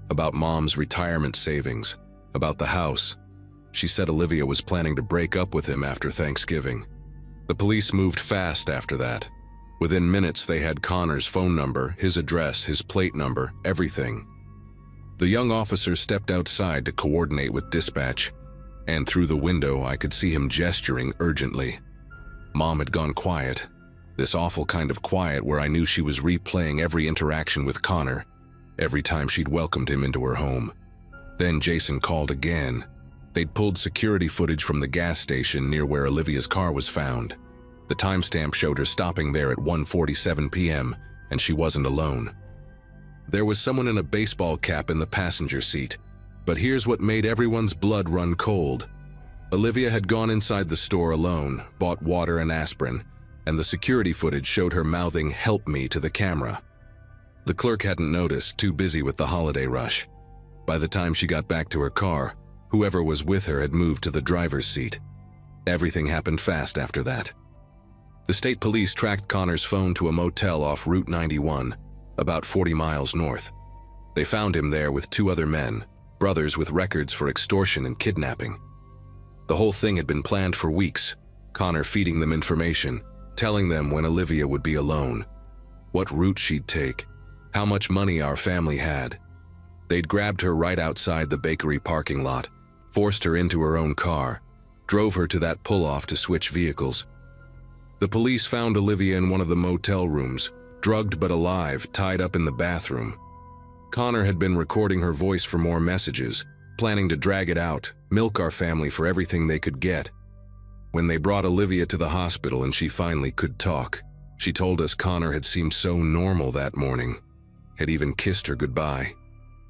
about Mom's retirement savings, about the house. She said Olivia was planning to break up with him after Thanksgiving. The police moved fast after that. Within minutes, they had Connor's phone number, his address, his plate number, everything. The young officer stepped outside to coordinate with dispatch, and through the window I could see him gesturing urgently. Mom had gone quiet, this awful kind of quiet where I knew she was replaying every interaction with Connor, every time she'd welcomed him into her home. Then Jason called again. They'd pulled security footage from the gas station near where Olivia's car was found. The timestamp showed her stopping there at 1:47 p.m., and she wasn't alone. There was someone in a baseball cap in the passenger seat, but here's what made everyone's blood run cold. Olivia had gone inside the store alone, bought water and aspirin, and the security footage showed her mouthing "help me" to the camera. The clerk hadn't noticed, too busy with the holiday rush. By the time she got back to her car, whoever was with her had moved to the driver's seat. Everything happened fast after that. The state police tracked Connor's phone to a motel off Route 91, about 40 miles north. They found him there with 2 other men, brothers with records for extortion and kidnapping. The whole thing had been planned for weeks, Connor feeding them information, telling them when Olivia would be alone, what route she'd take, how much money our family had. They'd grabbed her right outside the bakery parking lot, forced her into her own car, drove her to that pull-off to switch vehicles. The police found Olivia in one of the motel rooms, drugged but alive, tied up in the bathroom. Connor had been recording her voice for more messages, planning to drag it out, milk our family for everything they could get. When they brought Olivia to the hospital and she finally could talk, she told us Connor had seemed so normal that morning, had even kissed her goodbye,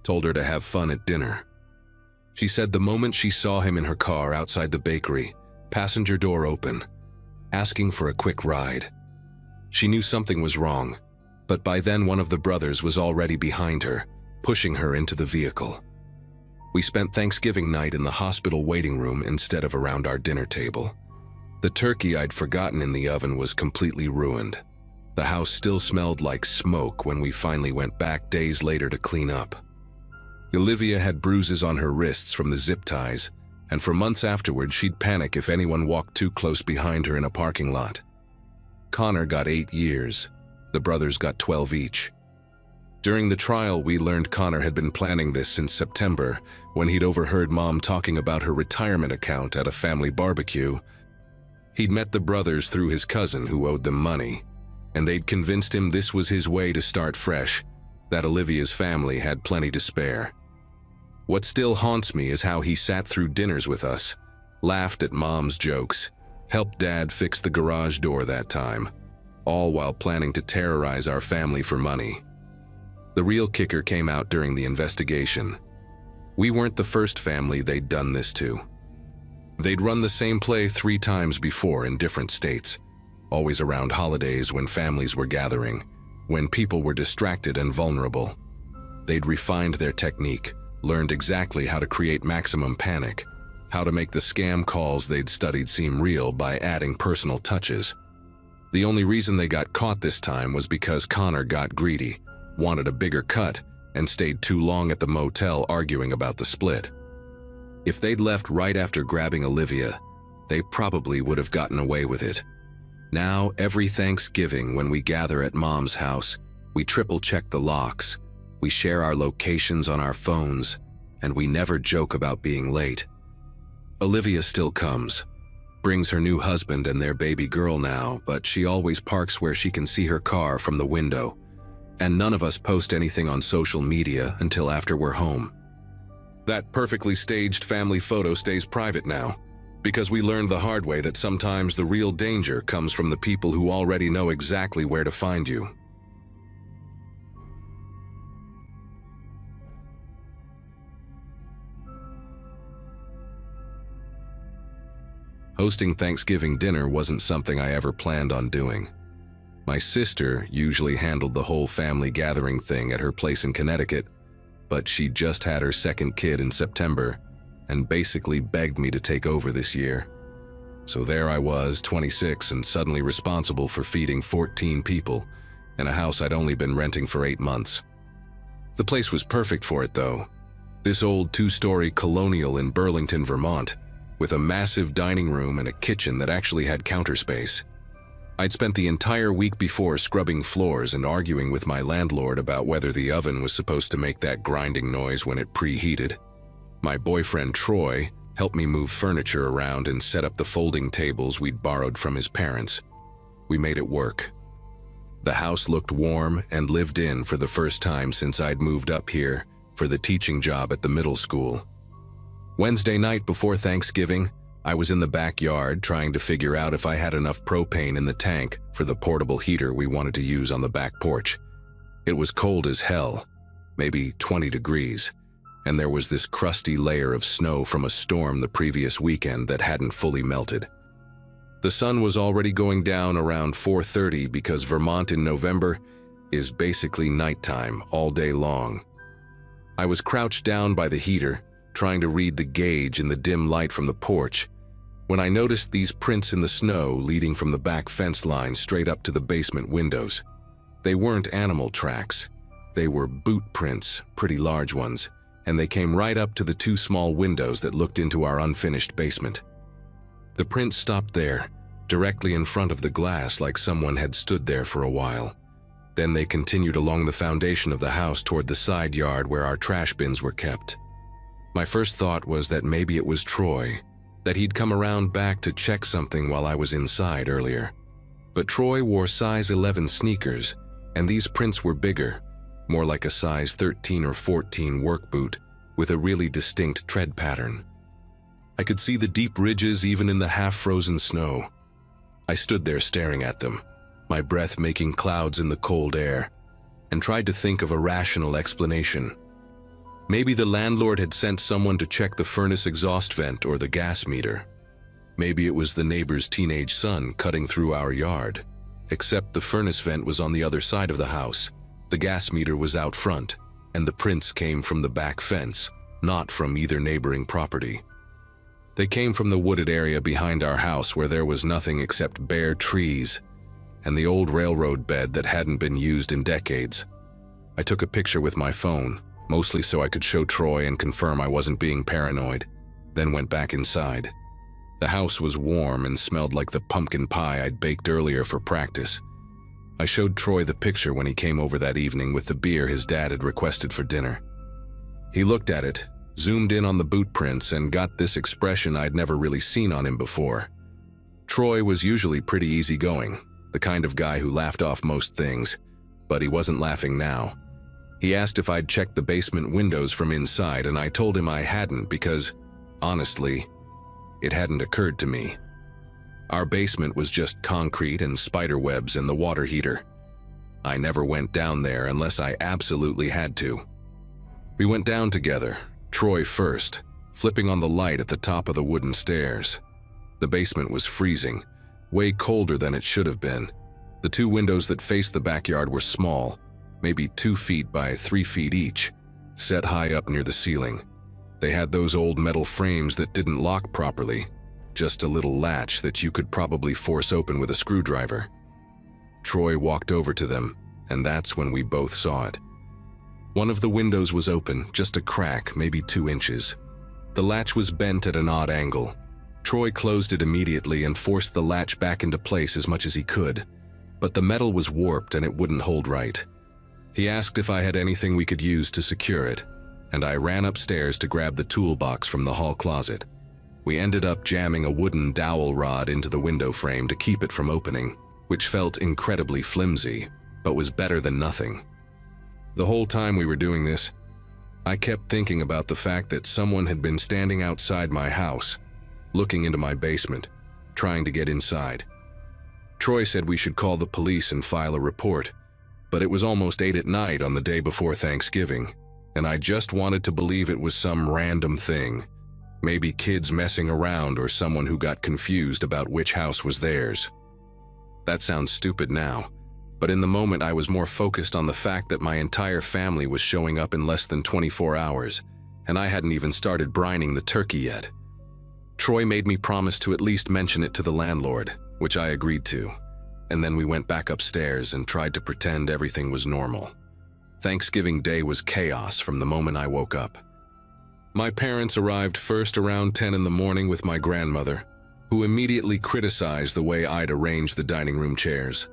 told her to have fun at dinner. She said the moment she saw him in her car outside the bakery, passenger door open, asking for a quick ride. She knew something was wrong, but by then one of the brothers was already behind her, pushing her into the vehicle. We spent Thanksgiving night in the hospital waiting room instead of around our dinner table. The turkey I'd forgotten in the oven was completely ruined. The house still smelled like smoke when we finally went back days later to clean up. Olivia had bruises on her wrists from the zip ties, and for months afterward she'd panic if anyone walked too close behind her in a parking lot. Connor got 8 years. The brothers got 12 each. During the trial, we learned Connor had been planning this since September, when he'd overheard Mom talking about her retirement account at a family barbecue. He'd met the brothers through his cousin who owed them money, and they'd convinced him this was his way to start fresh, that Olivia's family had plenty to spare. What still haunts me is how he sat through dinners with us, laughed at Mom's jokes, helped Dad fix the garage door that time, all while planning to terrorize our family for money. The real kicker came out during the investigation. We weren't the first family they'd done this to. They'd run the same play 3 times before in different states, always around holidays when families were gathering, when people were distracted and vulnerable. They'd refined their technique, learned exactly how to create maximum panic, how to make the scam calls they'd studied seem real by adding personal touches. The only reason they got caught this time was because Connor got greedy, wanted a bigger cut, and stayed too long at the motel arguing about the split. If they'd left right after grabbing Olivia, they probably would have gotten away with it. Now, every Thanksgiving when we gather at Mom's house, we triple-check the locks, we share our locations on our phones, and we never joke about being late. Olivia still comes, brings her new husband and their baby girl now, but she always parks where she can see her car from the window, and none of us post anything on social media until after we're home. That perfectly staged family photo stays private now, because we learned the hard way that sometimes the real danger comes from the people who already know exactly where to find you. Hosting Thanksgiving dinner wasn't something I ever planned on doing. My sister usually handled the whole family gathering thing at her place in Connecticut, but she just had her second kid in September and basically begged me to take over this year. So there I was, 26, and suddenly responsible for feeding 14 people in a house I'd only been renting for 8 months. The place was perfect for it, though. This old two-story colonial in Burlington, Vermont, with a massive dining room and a kitchen that actually had counter space. I'd spent the entire week before scrubbing floors and arguing with my landlord about whether the oven was supposed to make that grinding noise when it preheated. My boyfriend Troy helped me move furniture around and set up the folding tables we'd borrowed from his parents. We made it work. The house looked warm and lived in for the first time since I'd moved up here for the teaching job at the middle school. Wednesday night before Thanksgiving, I was in the backyard trying to figure out if I had enough propane in the tank for the portable heater we wanted to use on the back porch. It was cold as hell, maybe 20 degrees, and there was this crusty layer of snow from a storm the previous weekend that hadn't fully melted. The sun was already going down around 4:30 because Vermont in November is basically nighttime all day long. I was crouched down by the heater, trying to read the gauge in the dim light from the porch, when I noticed these prints in the snow leading from the back fence line straight up to the basement windows. They weren't animal tracks. They were boot prints, pretty large ones, and they came right up to the two small windows that looked into our unfinished basement. The prints stopped there, directly in front of the glass like someone had stood there for a while. Then they continued along the foundation of the house toward the side yard where our trash bins were kept. My first thought was that maybe it was Troy, that he'd come around back to check something while I was inside earlier. But Troy wore size 11 sneakers, and these prints were bigger, more like a size 13 or 14 work boot, with a really distinct tread pattern. I could see the deep ridges even in the half-frozen snow. I stood there staring at them, my breath making clouds in the cold air, and tried to think of a rational explanation. Maybe the landlord had sent someone to check the furnace exhaust vent or the gas meter. Maybe it was the neighbor's teenage son cutting through our yard, except the furnace vent was on the other side of the house, the gas meter was out front, and the prints came from the back fence, not from either neighboring property. They came from the wooded area behind our house where there was nothing except bare trees and the old railroad bed that hadn't been used in decades. I took a picture with my phone, mostly so I could show Troy and confirm I wasn't being paranoid, then went back inside. The house was warm and smelled like the pumpkin pie I'd baked earlier for practice. I showed Troy the picture when he came over that evening with the beer his dad had requested for dinner. He looked at it, zoomed in on the boot prints, and got this expression I'd never really seen on him before. Troy was usually pretty easygoing, the kind of guy who laughed off most things, but he wasn't laughing now. He asked if I'd checked the basement windows from inside, and I told him I hadn't because, honestly, it hadn't occurred to me. Our basement was just concrete and spider webs and the water heater. I never went down there unless I absolutely had to. We went down together, Troy first, flipping on the light at the top of the wooden stairs. The basement was freezing, way colder than it should have been. The two windows that faced the backyard were small, maybe 2 feet by 3 feet each, set high up near the ceiling. They had those old metal frames that didn't lock properly, just a little latch that you could probably force open with a screwdriver. Troy walked over to them, and that's when we both saw it. One of the windows was open, just a crack, maybe 2 inches. The latch was bent at an odd angle. Troy closed it immediately and forced the latch back into place as much as he could, but the metal was warped and it wouldn't hold right. He asked if I had anything we could use to secure it, and I ran upstairs to grab the toolbox from the hall closet. We ended up jamming a wooden dowel rod into the window frame to keep it from opening, which felt incredibly flimsy, but was better than nothing. The whole time we were doing this, I kept thinking about the fact that someone had been standing outside my house, looking into my basement, trying to get inside. Troy said we should call the police and file a report, but it was almost 8 at night on the day before Thanksgiving, and I just wanted to believe it was some random thing, maybe kids messing around or someone who got confused about which house was theirs. That sounds stupid now, but in the moment I was more focused on the fact that my entire family was showing up in less than 24 hours, and I hadn't even started brining the turkey yet. Troy made me promise to at least mention it to the landlord, which I agreed to, and then we went back upstairs and tried to pretend everything was normal. Thanksgiving Day was chaos from the moment I woke up. My parents arrived first around 10 in the morning with my grandmother, who immediately criticized the way I'd arranged the dining room chairs.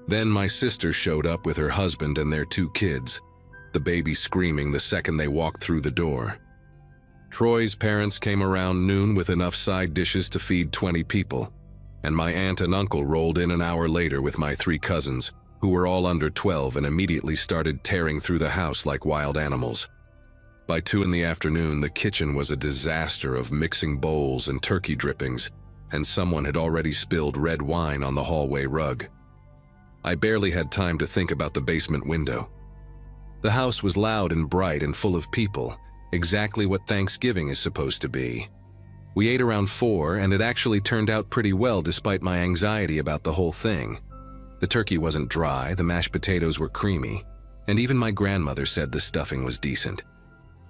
Then my sister showed up with her husband and their 2 kids, the baby screaming the second they walked through the door. Troy's parents came around noon with enough side dishes to feed 20 people, and my aunt and uncle rolled in an hour later with my 3 cousins, who were all under 12 and immediately started tearing through the house like wild animals. By 2 in the afternoon, the kitchen was a disaster of mixing bowls and turkey drippings, and someone had already spilled red wine on the hallway rug. I barely had time to think about the basement window. The house was loud and bright and full of people, exactly what Thanksgiving is supposed to be. We ate around 4, and it actually turned out pretty well despite my anxiety about the whole thing. The turkey wasn't dry, the mashed potatoes were creamy, and even my grandmother said the stuffing was decent,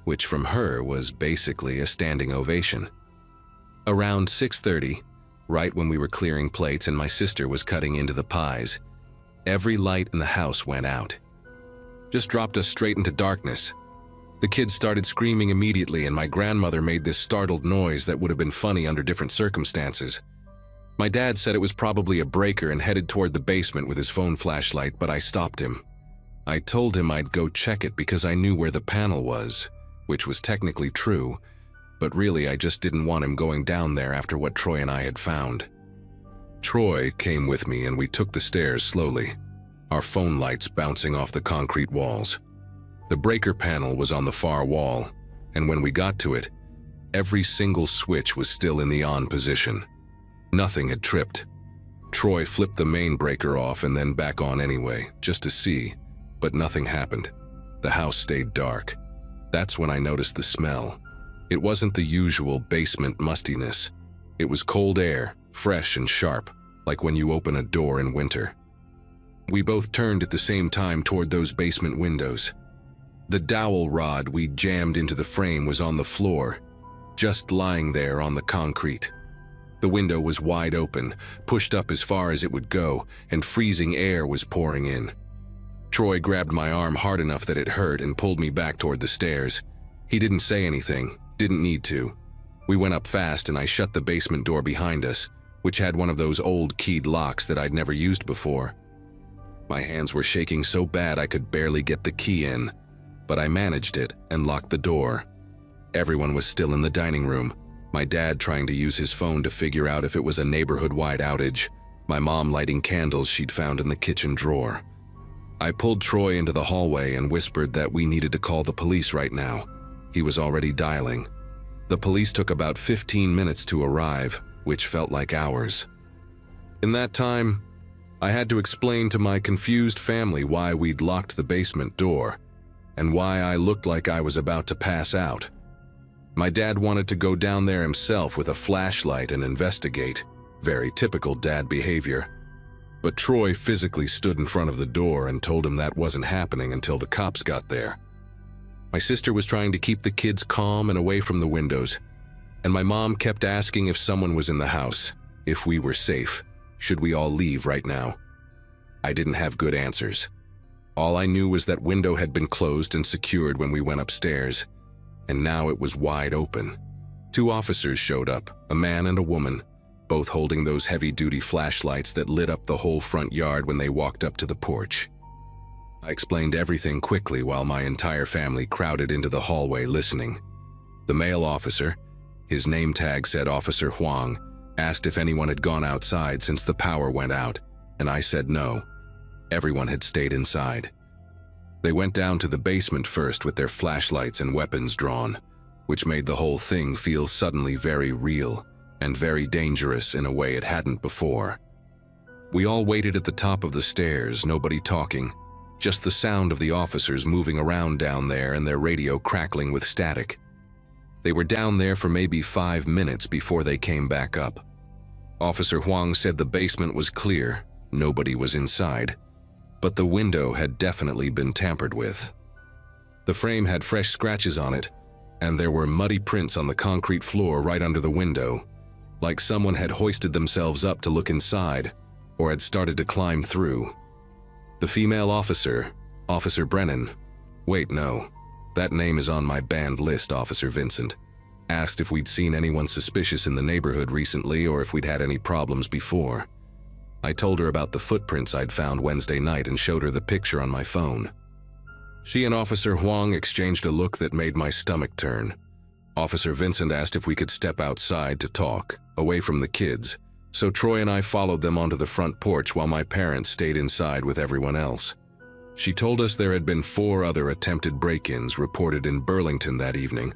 which from her was basically a standing ovation. Around 6:30, right when we were clearing plates and my sister was cutting into the pies, every light in the house went out. Just dropped us straight into darkness. The kids started screaming immediately, and my grandmother made this startled noise that would have been funny under different circumstances. My dad said it was probably a breaker and headed toward the basement with his phone flashlight, but I stopped him. I told him I'd go check it because I knew where the panel was, which was technically true, but really I just didn't want him going down there after what Troy and I had found. Troy came with me and we took the stairs slowly, our phone lights bouncing off the concrete walls. The breaker panel was on the far wall, and when we got to it, every single switch was still in the on position. Nothing had tripped. Troy flipped the main breaker off and then back on anyway, just to see, but nothing happened. The house stayed dark. That's when I noticed the smell. It wasn't the usual basement mustiness. It was cold air, fresh and sharp, like when you open a door in winter. We both turned at the same time toward those basement windows. The dowel rod we jammed into the frame was on the floor, just lying there on the concrete. The window was wide open, pushed up as far as it would go, and freezing air was pouring in. Troy grabbed my arm hard enough that it hurt and pulled me back toward the stairs. He didn't say anything, didn't need to. We went up fast and I shut the basement door behind us, which had one of those old keyed locks that I'd never used before. My hands were shaking so bad I could barely get the key in, but I managed it and locked the door. Everyone was still in the dining room, my dad trying to use his phone to figure out if it was a neighborhood-wide outage, my mom lighting candles she'd found in the kitchen drawer. I pulled Troy into the hallway and whispered that we needed to call the police right now. He was already dialing. The police took about 15 minutes to arrive, which felt like hours. In that time, I had to explain to my confused family why we'd locked the basement door, and why I looked like I was about to pass out. My dad wanted to go down there himself with a flashlight and investigate, very typical dad behavior. But Troy physically stood in front of the door and told him that wasn't happening until the cops got there. My sister was trying to keep the kids calm and away from the windows, and my mom kept asking if someone was in the house, if we were safe, should we all leave right now. I didn't have good answers. All I knew was that window had been closed and secured when we went upstairs, and now it was wide open. 2 officers showed up, a man and a woman, both holding those heavy-duty flashlights that lit up the whole front yard when they walked up to the porch. I explained everything quickly while my entire family crowded into the hallway listening. The male officer, his name tag said Officer Huang, asked if anyone had gone outside since the power went out, and I said no. Everyone had stayed inside. They went down to the basement first with their flashlights and weapons drawn, which made the whole thing feel suddenly very real and very dangerous in a way it hadn't before. We all waited at the top of the stairs, nobody talking, just the sound of the officers moving around down there and their radio crackling with static. They were down there for maybe 5 minutes before they came back up. Officer Huang said the basement was clear, nobody was inside, but the window had definitely been tampered with. The frame had fresh scratches on it, and there were muddy prints on the concrete floor right under the window, like someone had hoisted themselves up to look inside or had started to climb through. The female officer, Officer Brennan. Wait, no. That name is on my banned list, Officer Vincent. Asked if we'd seen anyone suspicious in the neighborhood recently or if we'd had any problems before. I told her about the footprints I'd found Wednesday night and showed her the picture on my phone. She and Officer Huang exchanged a look that made my stomach turn. Officer Vincent asked if we could step outside to talk, away from the kids, so Troy and I followed them onto the front porch while my parents stayed inside with everyone else. She told us there had been 4 other attempted break-ins reported in Burlington that evening,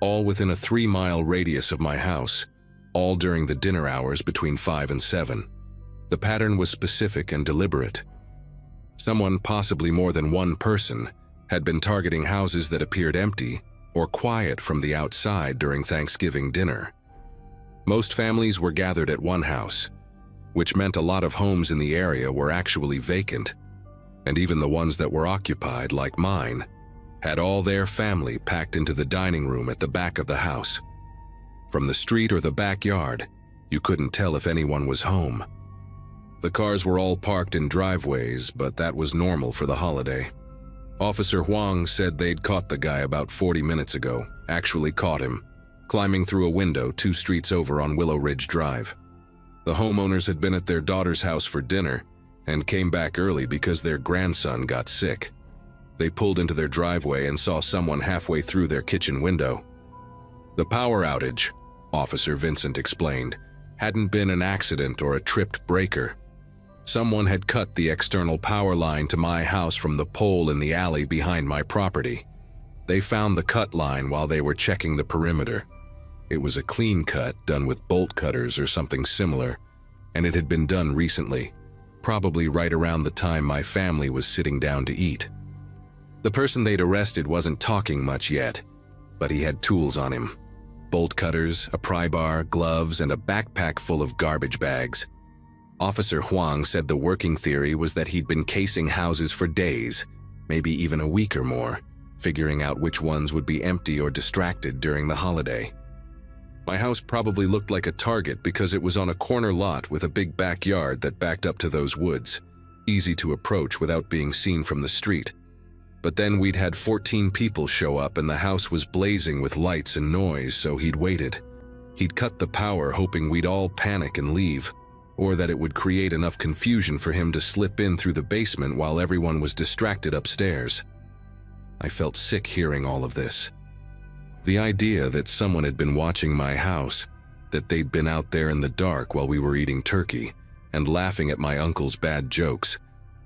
all within a 3-mile radius of my house, all during the dinner hours between 5 and 7. The pattern was specific and deliberate. Someone, possibly more than one person, had been targeting houses that appeared empty or quiet from the outside during Thanksgiving dinner. Most families were gathered at one house, which meant a lot of homes in the area were actually vacant, and even the ones that were occupied, like mine, had all their family packed into the dining room at the back of the house. From the street or the backyard, you couldn't tell if anyone was home. The cars were all parked in driveways, but that was normal for the holiday. Officer Huang said they'd caught the guy about 40 minutes ago, actually caught him, climbing through a window 2 streets over on Willow Ridge Drive. The homeowners had been at their daughter's house for dinner and came back early because their grandson got sick. They pulled into their driveway and saw someone halfway through their kitchen window. The power outage, Officer Vincent explained, hadn't been an accident or a tripped breaker. Someone had cut the external power line to my house from the pole in the alley behind my property. They found the cut line while they were checking the perimeter. It was a clean cut done with bolt cutters or something similar, and it had been done recently, probably right around the time my family was sitting down to eat. The person they'd arrested wasn't talking much yet, but he had tools on him. Bolt cutters, a pry bar, gloves, and a backpack full of garbage bags. Officer Huang said the working theory was that he'd been casing houses for days, maybe even a week or more, figuring out which ones would be empty or distracted during the holiday. My house probably looked like a target because it was on a corner lot with a big backyard that backed up to those woods, easy to approach without being seen from the street. But then we'd had 14 people show up and the house was blazing with lights and noise, so he'd waited. He'd cut the power hoping we'd all panic and leave, or that it would create enough confusion for him to slip in through the basement while everyone was distracted upstairs. I felt sick hearing all of this. The idea that someone had been watching my house, that they'd been out there in the dark while we were eating turkey and laughing at my uncle's bad jokes,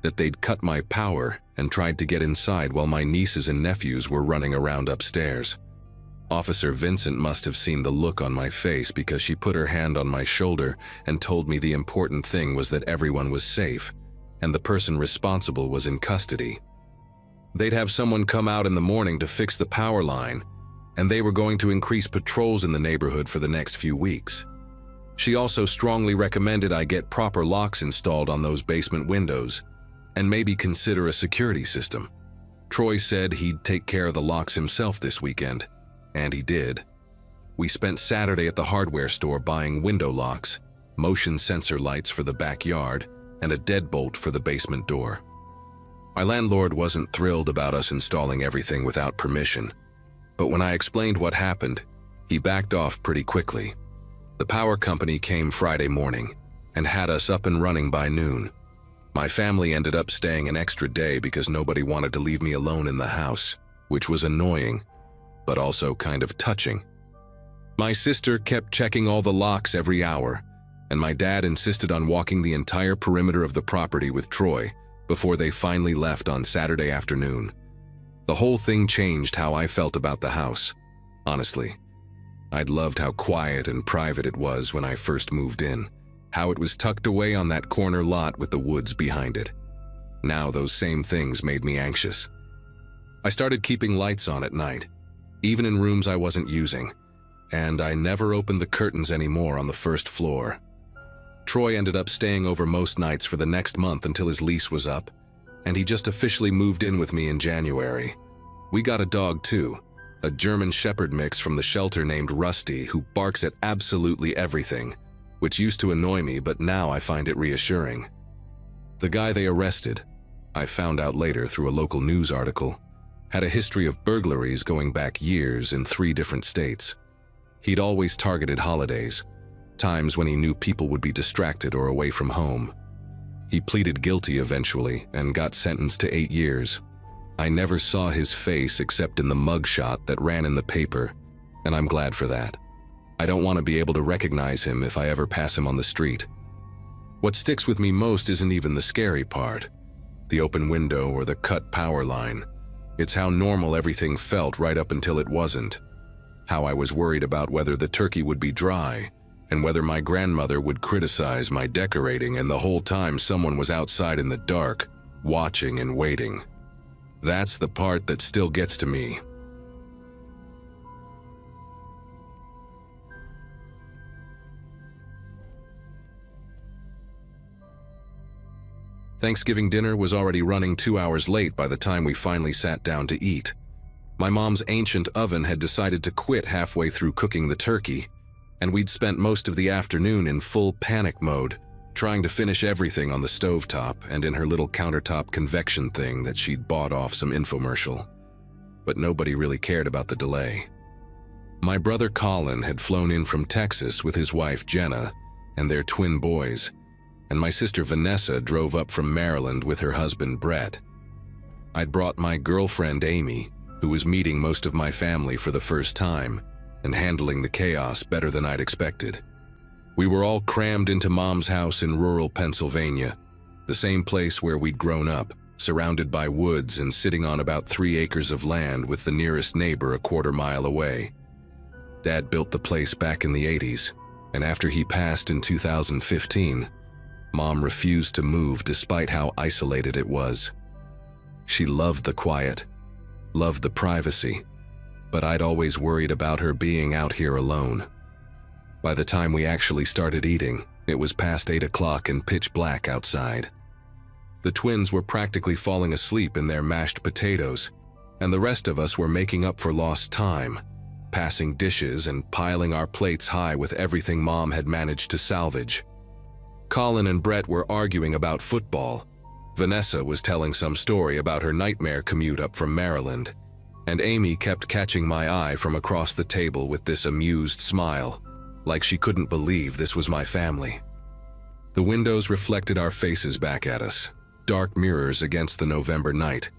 that they'd cut my power and tried to get inside while my nieces and nephews were running around upstairs. Officer Vincent must have seen the look on my face because she put her hand on my shoulder and told me the important thing was that everyone was safe and the person responsible was in custody. They'd have someone come out in the morning to fix the power line, and they were going to increase patrols in the neighborhood for the next few weeks. She also strongly recommended I get proper locks installed on those basement windows and maybe consider a security system. Troy said he'd take care of the locks himself this weekend. And he did. We spent Saturday at the hardware store buying window locks, motion sensor lights for the backyard, and a deadbolt for the basement door. My landlord wasn't thrilled about us installing everything without permission, but when I explained what happened, he backed off pretty quickly. The power company came Friday morning and had us up and running by noon. My family ended up staying an extra day because nobody wanted to leave me alone in the house, which was annoying, but also kind of touching. My sister kept checking all the locks every hour, and my dad insisted on walking the entire perimeter of the property with Troy before they finally left on Saturday afternoon. The whole thing changed how I felt about the house. Honestly, I'd loved how quiet and private it was when I first moved in, how it was tucked away on that corner lot with the woods behind it. Now those same things made me anxious. I started keeping lights on at night, even in rooms I wasn't using, and I never opened the curtains anymore on the first floor. Troy ended up staying over most nights for the next month until his lease was up, and he just officially moved in with me in January. We got a dog too, a German Shepherd mix from the shelter named Rusty, who barks at absolutely everything, which used to annoy me, but now I find it reassuring. The guy they arrested, I found out later through a local news article, had a history of burglaries going back years in 3 different states. He'd always targeted holidays, times when he knew people would be distracted or away from home. He pleaded guilty eventually and got sentenced to 8 years. I never saw his face except in the mugshot that ran in the paper, and I'm glad for that. I don't want to be able to recognize him if I ever pass him on the street. What sticks with me most isn't even the scary part, the open window or the cut power line. It's how normal everything felt right up until it wasn't. How I was worried about whether the turkey would be dry, and whether my grandmother would criticize my decorating, and the whole time someone was outside in the dark, watching and waiting. That's the part that still gets to me. Thanksgiving dinner was already running 2 hours late by the time we finally sat down to eat. My mom's ancient oven had decided to quit halfway through cooking the turkey, and we'd spent most of the afternoon in full panic mode, trying to finish everything on the stovetop and in her little countertop convection thing that she'd bought off some infomercial. But nobody really cared about the delay. My brother Colin had flown in from Texas with his wife Jenna and their twin boys, and my sister Vanessa drove up from Maryland with her husband Brett. I'd brought my girlfriend Amy, who was meeting most of my family for the first time and handling the chaos better than I'd expected. We were all crammed into Mom's house in rural Pennsylvania, the same place where we'd grown up, surrounded by woods and sitting on about 3 acres of land with the nearest neighbor a quarter mile away. Dad built the place back in the 80s, and after he passed in 2015, Mom refused to move despite how isolated it was. She loved the quiet, loved the privacy, but I'd always worried about her being out here alone. By the time we actually started eating, it was past 8 o'clock and pitch black outside. The twins were practically falling asleep in their mashed potatoes, and the rest of us were making up for lost time, passing dishes and piling our plates high with everything Mom had managed to salvage. Colin and Brett were arguing about football. Vanessa was telling some story about her nightmare commute up from Maryland, and Amy kept catching my eye from across the table with this amused smile, like she couldn't believe this was my family. The windows reflected our faces back at us, dark mirrors against the November night,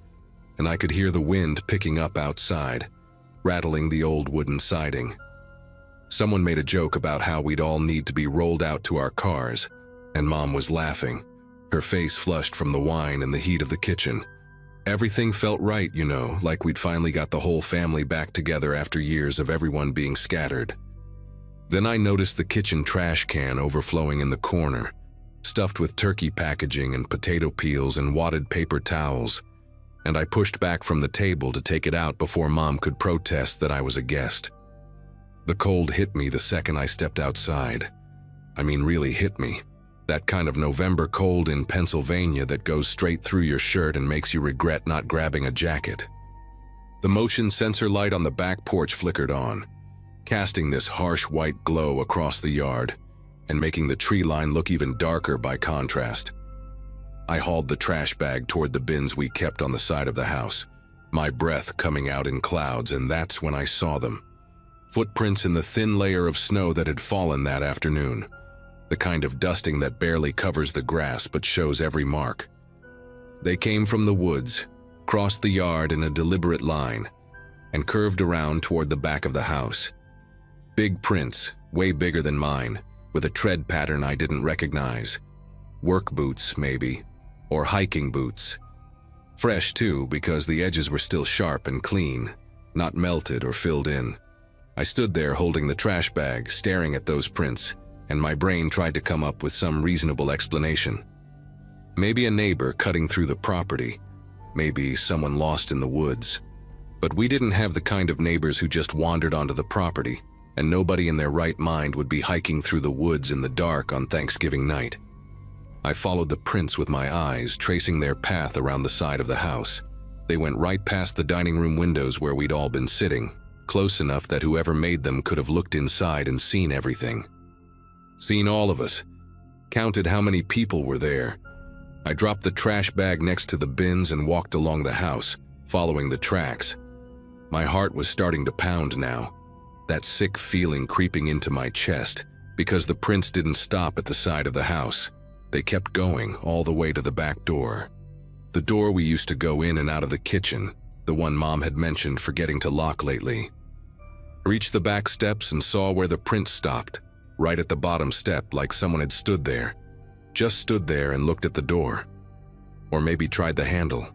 and I could hear the wind picking up outside, rattling the old wooden siding. Someone made a joke about how we'd all need to be rolled out to our cars, and Mom was laughing, her face flushed from the wine and the heat of the kitchen. Everything felt right, you know, like we'd finally got the whole family back together after years of everyone being scattered. Then I noticed the kitchen trash can overflowing in the corner, stuffed with turkey packaging and potato peels and wadded paper towels, and I pushed back from the table to take it out before Mom could protest that I was a guest. The cold hit me the second I stepped outside. I mean, really hit me. That kind of November cold in Pennsylvania that goes straight through your shirt and makes you regret not grabbing a jacket. The motion sensor light on the back porch flickered on, casting this harsh white glow across the yard and making the tree line look even darker by contrast. I hauled the trash bag toward the bins we kept on the side of the house, my breath coming out in clouds, and that's when I saw them. Footprints in the thin layer of snow that had fallen that afternoon. The kind of dusting that barely covers the grass but shows every mark. They came from the woods, crossed the yard in a deliberate line, and curved around toward the back of the house. Big prints, way bigger than mine, with a tread pattern I didn't recognize. Work boots, maybe, or hiking boots. Fresh too, because the edges were still sharp and clean, not melted or filled in. I stood there holding the trash bag, staring at those prints, and my brain tried to come up with some reasonable explanation. Maybe a neighbor cutting through the property, maybe someone lost in the woods. But we didn't have the kind of neighbors who just wandered onto the property, and nobody in their right mind would be hiking through the woods in the dark on Thanksgiving night. I followed the prints with my eyes, tracing their path around the side of the house. They went right past the dining room windows where we'd all been sitting, close enough that whoever made them could have looked inside and seen everything. Seen all of us, counted how many people were there, I dropped the trash bag next to the bins and walked along the house, following the tracks. My heart was starting to pound now, that sick feeling creeping into my chest, because the prints didn't stop at the side of the house. They kept going all the way to the back door. The door we used to go in and out of the kitchen, the one Mom had mentioned forgetting to lock lately. I reached the back steps and saw where the prints stopped, right at the bottom step, like someone had stood there. Just stood there and looked at the door. Or maybe tried the handle.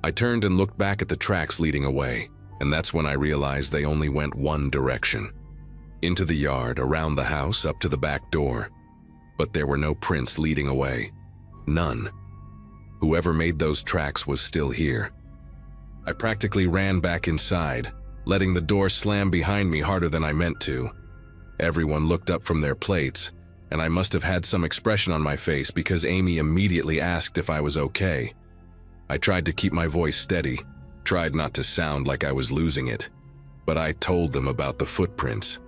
I turned and looked back at the tracks leading away, and that's when I realized they only went one direction. Into the yard, around the house, up to the back door. But there were no prints leading away. None. Whoever made those tracks was still here. I practically ran back inside, letting the door slam behind me harder than I meant to. Everyone looked up from their plates, and I must have had some expression on my face because Amy immediately asked if I was okay. I tried to keep my voice steady, tried not to sound like I was losing it, but I told them about the footprints,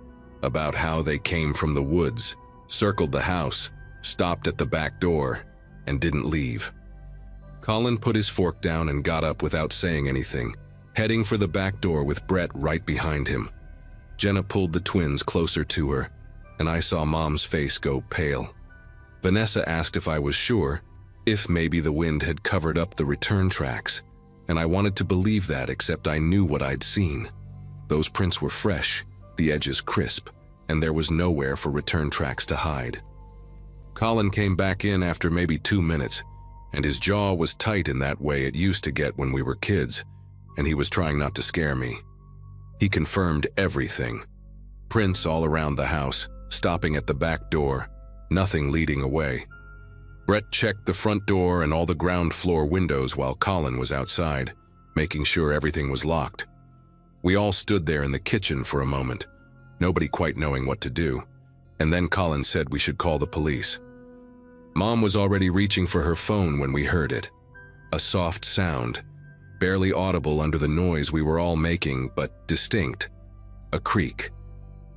about how they came from the woods, circled the house, stopped at the back door, and didn't leave. Colin put his fork down and got up without saying anything, heading for the back door with Brett right behind him. Jenna pulled the twins closer to her, and I saw Mom's face go pale. Vanessa asked if I was sure, if maybe the wind had covered up the return tracks, and I wanted to believe that, except I knew what I'd seen. Those prints were fresh, the edges crisp, and there was nowhere for return tracks to hide. Colin came back in after maybe 2 minutes, and his jaw was tight in that way it used to get when we were kids, and he was trying not to scare me. He confirmed everything. Prints all around the house, stopping at the back door, nothing leading away. Brett checked the front door and all the ground floor windows while Colin was outside, making sure everything was locked. We all stood there in the kitchen for a moment, nobody quite knowing what to do, and then Colin said we should call the police. Mom was already reaching for her phone when we heard it. A soft sound, barely audible under the noise we were all making, but distinct. A creak.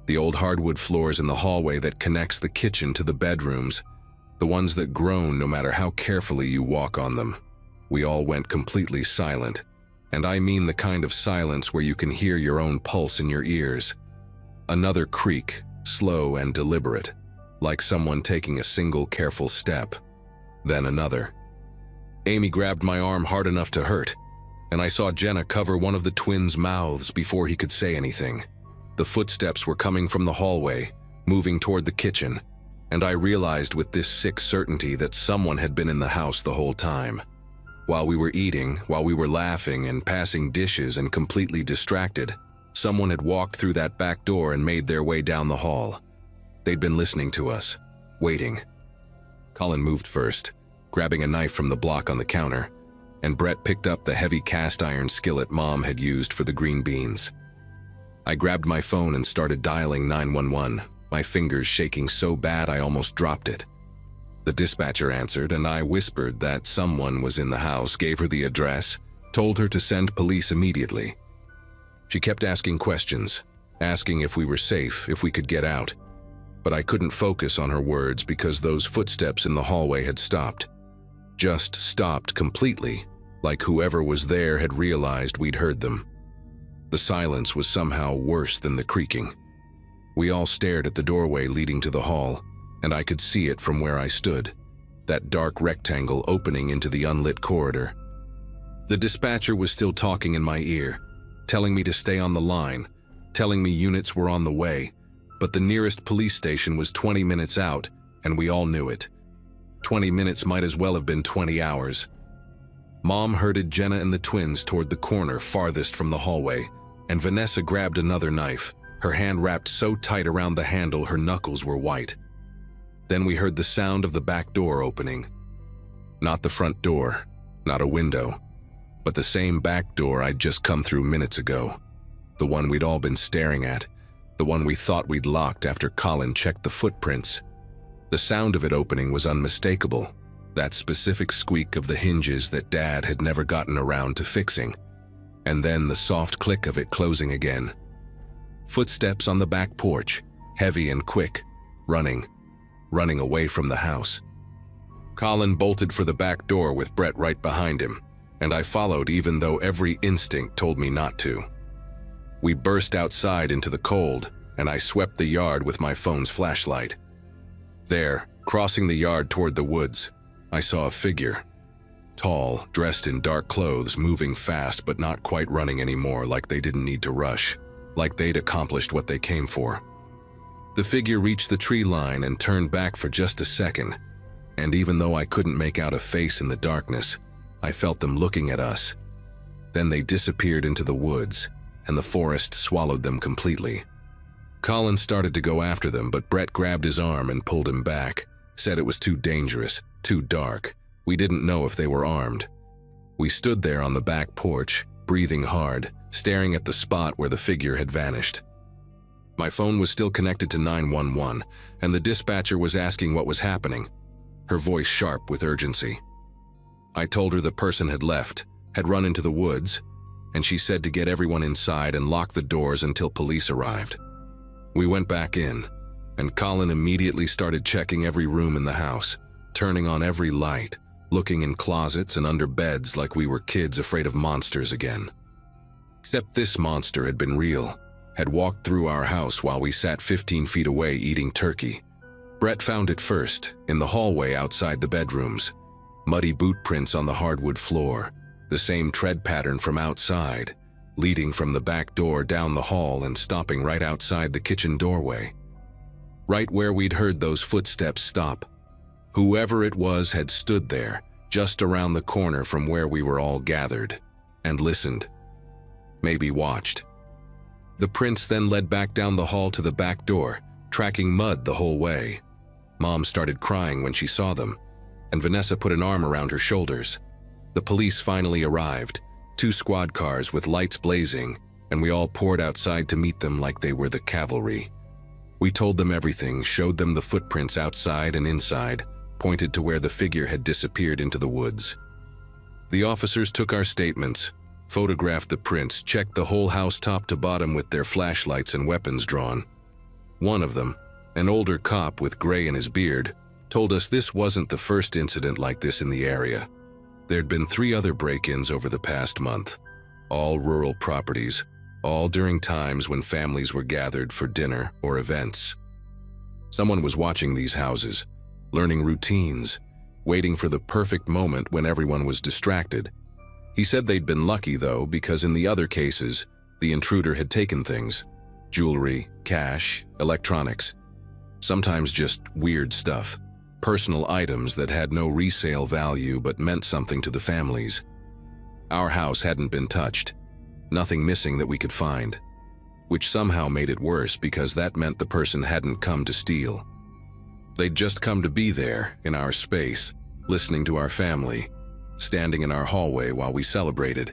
The old hardwood floors in the hallway that connects the kitchen to the bedrooms, the ones that groan no matter how carefully you walk on them. We all went completely silent, and I mean the kind of silence where you can hear your own pulse in your ears. Another creak, slow and deliberate, like someone taking a single careful step. Then another. Amy grabbed my arm hard enough to hurt, and I saw Jenna cover one of the twins' mouths before he could say anything. The footsteps were coming from the hallway, moving toward the kitchen, and I realized with this sick certainty that someone had been in the house the whole time. While we were eating, while we were laughing and passing dishes and completely distracted, someone had walked through that back door and made their way down the hall. They'd been listening to us, waiting. Colin moved first, grabbing a knife from the block on the counter, and Brett picked up the heavy cast iron skillet Mom had used for the green beans. I grabbed my phone and started dialing 911, my fingers shaking so bad I almost dropped it. The dispatcher answered, and I whispered that someone was in the house, gave her the address, told her to send police immediately. She kept asking questions, asking if we were safe, if we could get out. But I couldn't focus on her words because those footsteps in the hallway had stopped. Just stopped completely, like whoever was there had realized we'd heard them. The silence was somehow worse than the creaking. We all stared at the doorway leading to the hall, and I could see it from where I stood, that dark rectangle opening into the unlit corridor. The dispatcher was still talking in my ear, telling me to stay on the line, telling me units were on the way, but the nearest police station was 20 minutes out, and we all knew it. 20 minutes might as well have been 20 hours. Mom herded Jenna and the twins toward the corner farthest from the hallway, and Vanessa grabbed another knife, her hand wrapped so tight around the handle her knuckles were white. Then we heard the sound of the back door opening. Not the front door, not a window, but the same back door I'd just come through minutes ago. The one we'd all been staring at, the one we thought we'd locked after Colin checked the footprints. The sound of it opening was unmistakable, that specific squeak of the hinges that Dad had never gotten around to fixing, and then the soft click of it closing again. Footsteps on the back porch, heavy and quick, running away from the house. Colin bolted for the back door with Brett right behind him, and I followed even though every instinct told me not to. We burst outside into the cold, and I swept the yard with my phone's flashlight. There, crossing the yard toward the woods, I saw a figure. Tall, dressed in dark clothes, moving fast but not quite running anymore, like they didn't need to rush, like they'd accomplished what they came for. The figure reached the tree line and turned back for just a second, and even though I couldn't make out a face in the darkness, I felt them looking at us. Then they disappeared into the woods, and the forest swallowed them completely. Colin started to go after them, but Brett grabbed his arm and pulled him back, said it was too dangerous, too dark. We didn't know if they were armed. We stood there on the back porch, breathing hard, staring at the spot where the figure had vanished. My phone was still connected to 911, and the dispatcher was asking what was happening, her voice sharp with urgency. I told her the person had left, had run into the woods, and she said to get everyone inside and lock the doors until police arrived. We went back in, and Colin immediately started checking every room in the house, turning on every light, looking in closets and under beds like we were kids afraid of monsters again. Except this monster had been real, had walked through our house while we sat 15 feet away eating turkey. Brett found it first, in the hallway outside the bedrooms. Muddy boot prints on the hardwood floor, the same tread pattern from outside, leading from the back door down the hall and stopping right outside the kitchen doorway. Right where we'd heard those footsteps stop. Whoever it was had stood there, just around the corner from where we were all gathered, and listened. Maybe watched. The prints then led back down the hall to the back door, tracking mud the whole way. Mom started crying when she saw them, and Vanessa put an arm around her shoulders. The police finally arrived, 2 squad cars with lights blazing, and we all poured outside to meet them like they were the cavalry. We told them everything, showed them the footprints outside and inside, pointed to where the figure had disappeared into the woods. The officers took our statements, photographed the prints, checked the whole house top to bottom with their flashlights and weapons drawn. One of them, an older cop with gray in his beard, told us this wasn't the first incident like this in the area. There'd been 3 other break-ins over the past month, all rural properties, all during times when families were gathered for dinner or events. Someone was watching these houses, learning routines, waiting for the perfect moment when everyone was distracted. He said they'd been lucky, though, because in the other cases, the intruder had taken things: jewelry, cash, electronics, sometimes just weird stuff, personal items that had no resale value but meant something to the families. Our house hadn't been touched, nothing missing that we could find, which somehow made it worse because that meant the person hadn't come to steal. They'd just come to be there, in our space, listening to our family, standing in our hallway while we celebrated.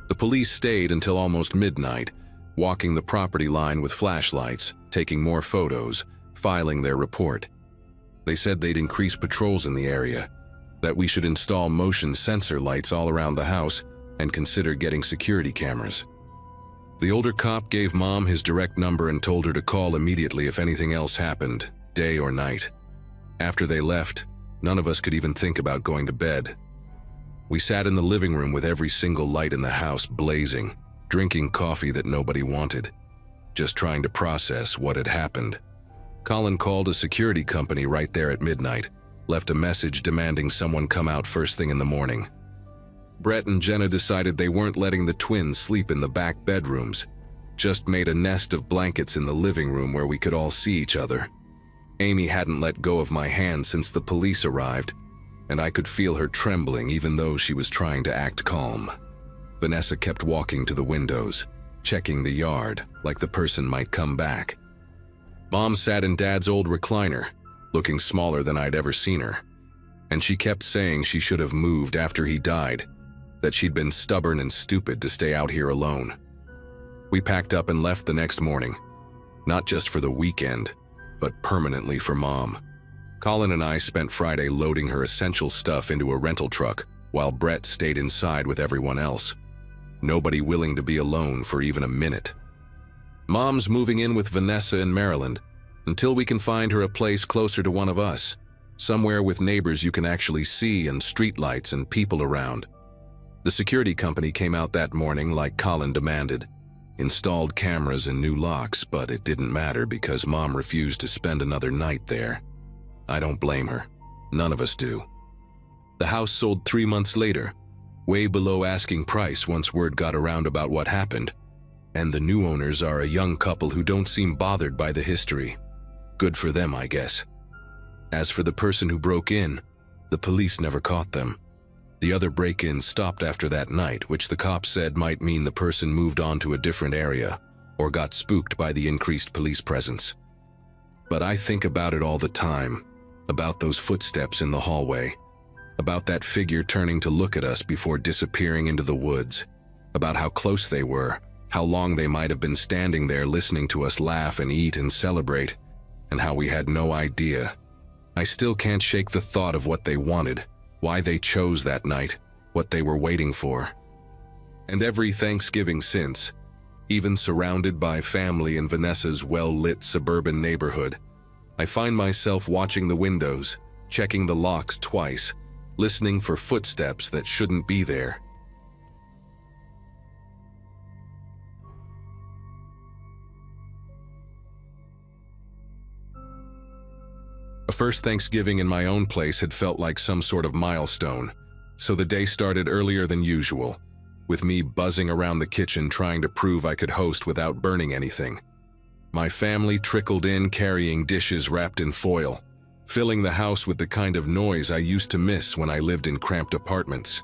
The police stayed until almost midnight, walking the property line with flashlights, taking more photos, filing their report. They said they'd increase patrols in the area, that we should install motion sensor lights all around the house and consider getting security cameras. The older cop gave Mom his direct number and told her to call immediately if anything else happened, day or night. After they left, none of us could even think about going to bed. We sat in the living room with every single light in the house blazing, drinking coffee that nobody wanted, just trying to process what had happened. Colin called a security company right there at midnight, left a message demanding someone come out first thing in the morning. Brett and Jenna decided they weren't letting the twins sleep in the back bedrooms, just made a nest of blankets in the living room where we could all see each other. Amy hadn't let go of my hand since the police arrived, and I could feel her trembling even though she was trying to act calm. Vanessa kept walking to the windows, checking the yard like the person might come back. Mom sat in Dad's old recliner, looking smaller than I'd ever seen her, and she kept saying she should have moved after he died, that she'd been stubborn and stupid to stay out here alone. We packed up and left the next morning, not just for the weekend, but permanently for Mom. Colin and I spent Friday loading her essential stuff into a rental truck while Brett stayed inside with everyone else. Nobody willing to be alone for even a minute. Mom's moving in with Vanessa in Maryland until we can find her a place closer to one of us, Somewhere with neighbors you can actually see and streetlights and people around. The security company came out that morning like Colin demanded, installed cameras and new locks, but it didn't matter because Mom refused to spend another night there. I don't blame her. None of us do. The house sold 3 months later, way below asking price once word got around about what happened, and the new owners are a young couple who don't seem bothered by the history. Good for them, I guess. As for the person who broke in, the police never caught them. The other break-ins stopped after that night, which the cops said might mean the person moved on to a different area or got spooked by the increased police presence. But I think about it all the time, about those footsteps in the hallway, about that figure turning to look at us before disappearing into the woods, about how close they were, how long they might have been standing there listening to us laugh and eat and celebrate, and how we had no idea. I still can't shake the thought of what they wanted, why they chose that night, what they were waiting for. And every Thanksgiving since, even surrounded by family in Vanessa's well-lit suburban neighborhood, I find myself watching the windows, checking the locks twice, listening for footsteps that shouldn't be there. The first Thanksgiving in my own place had felt like some sort of milestone, so the day started earlier than usual, with me buzzing around the kitchen trying to prove I could host without burning anything. My family trickled in carrying dishes wrapped in foil, filling the house with the kind of noise I used to miss when I lived in cramped apartments.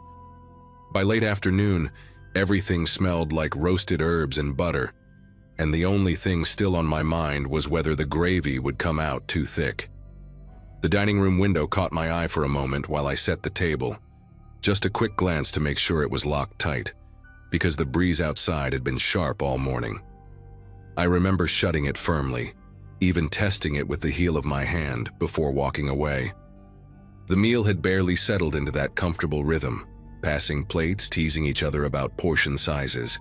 By late afternoon, everything smelled like roasted herbs and butter, and the only thing still on my mind was whether the gravy would come out too thick. The dining room window caught my eye for a moment while I set the table. Just a quick glance to make sure it was locked tight, because the breeze outside had been sharp all morning. I remember shutting it firmly, even testing it with the heel of my hand before walking away. The meal had barely settled into that comfortable rhythm, passing plates, teasing each other about portion sizes,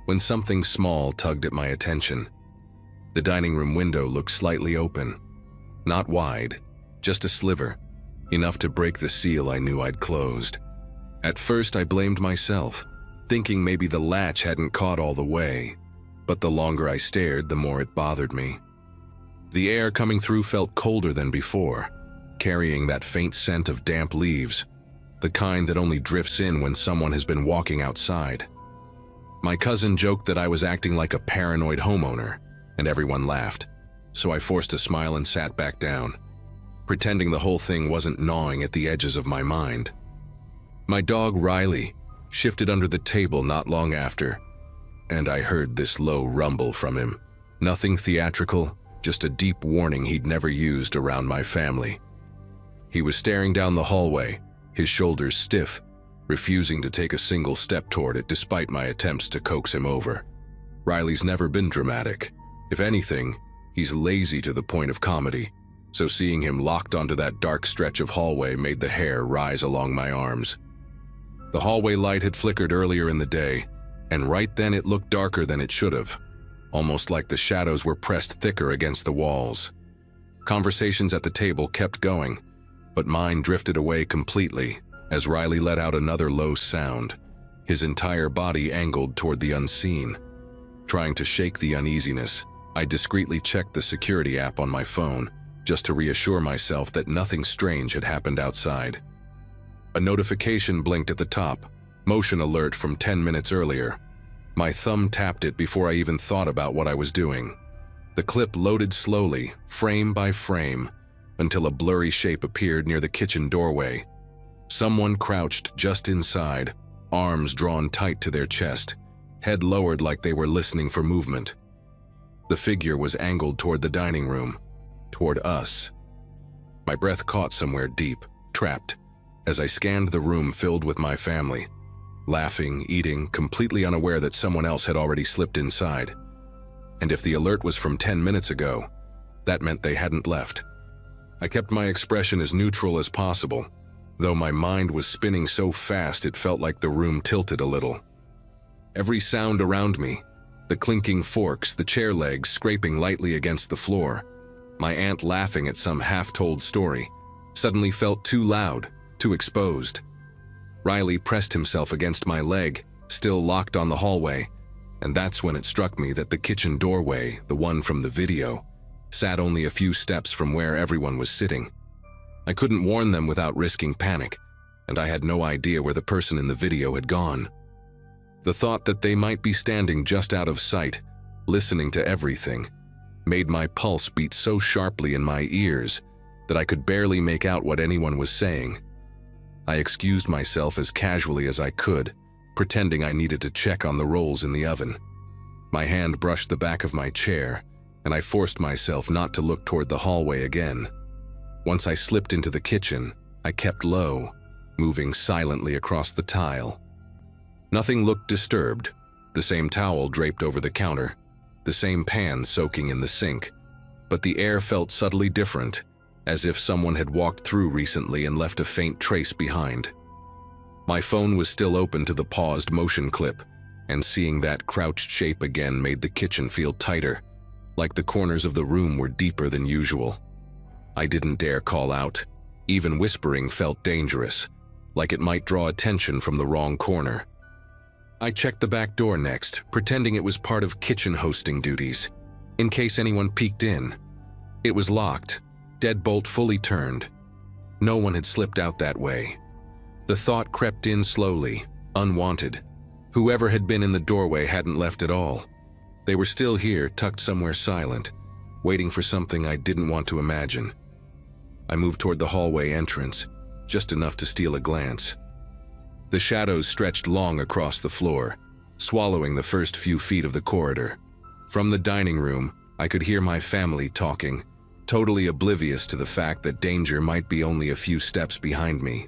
when something small tugged at my attention. The dining room window looked slightly open, not wide, just a sliver, enough to break the seal I knew I'd closed. At first I blamed myself, thinking maybe the latch hadn't caught all the way, but the longer I stared, the more it bothered me. The air coming through felt colder than before, carrying that faint scent of damp leaves, the kind that only drifts in when someone has been walking outside. My cousin joked that I was acting like a paranoid homeowner, and everyone laughed, so I forced a smile and sat back down, pretending the whole thing wasn't gnawing at the edges of my mind. My dog Riley shifted under the table not long after, and I heard this low rumble from him. Nothing theatrical, just a deep warning he'd never used around my family. He was staring down the hallway, his shoulders stiff, refusing to take a single step toward it despite my attempts to coax him over. Riley's never been dramatic. If anything, he's lazy to the point of comedy, so seeing him locked onto that dark stretch of hallway made the hair rise along my arms. The hallway light had flickered earlier in the day, and right then it looked darker than it should have, almost like the shadows were pressed thicker against the walls. Conversations at the table kept going, but mine drifted away completely as Riley let out another low sound, his entire body angled toward the unseen. Trying to shake the uneasiness, I discreetly checked the security app on my phone, just to reassure myself that nothing strange had happened outside. A notification blinked at the top, motion alert from 10 minutes earlier. My thumb tapped it before I even thought about what I was doing. The clip loaded slowly, frame by frame, until a blurry shape appeared near the kitchen doorway. Someone crouched just inside, arms drawn tight to their chest, head lowered like they were listening for movement. The figure was angled toward the dining room, toward us. My breath caught somewhere deep, trapped, as I scanned the room filled with my family, laughing, eating, completely unaware that someone else had already slipped inside. And if the alert was from 10 minutes ago, that meant they hadn't left. I kept my expression as neutral as possible, though my mind was spinning so fast it felt like the room tilted a little. Every sound around me, the clinking forks, the chair legs scraping lightly against the floor, my aunt laughing at some half-told story, suddenly felt too loud, too exposed. Riley pressed himself against my leg, still locked on the hallway, and that's when it struck me that the kitchen doorway, the one from the video, sat only a few steps from where everyone was sitting. I couldn't warn them without risking panic, and I had no idea where the person in the video had gone. The thought that they might be standing just out of sight, listening to everything, made my pulse beat so sharply in my ears that I could barely make out what anyone was saying. I excused myself as casually as I could, pretending I needed to check on the rolls in the oven. My hand brushed the back of my chair, and I forced myself not to look toward the hallway again. Once I slipped into the kitchen, I kept low, moving silently across the tile. Nothing looked disturbed. The same towel draped over the counter, the same pan soaking in the sink, but the air felt subtly different, as if someone had walked through recently and left a faint trace behind. My phone was still open to the paused motion clip, and seeing that crouched shape again made the kitchen feel tighter, like the corners of the room were deeper than usual. I didn't dare call out. Even whispering felt dangerous, like it might draw attention from the wrong corner. I checked the back door next, pretending it was part of kitchen hosting duties, in case anyone peeked in. It was locked, deadbolt fully turned. No one had slipped out that way. The thought crept in slowly, unwanted. Whoever had been in the doorway hadn't left at all. They were still here, tucked somewhere silent, waiting for something I didn't want to imagine. I moved toward the hallway entrance, just enough to steal a glance. The shadows stretched long across the floor, swallowing the first few feet of the corridor. From the dining room, I could hear my family talking, totally oblivious to the fact that danger might be only a few steps behind me.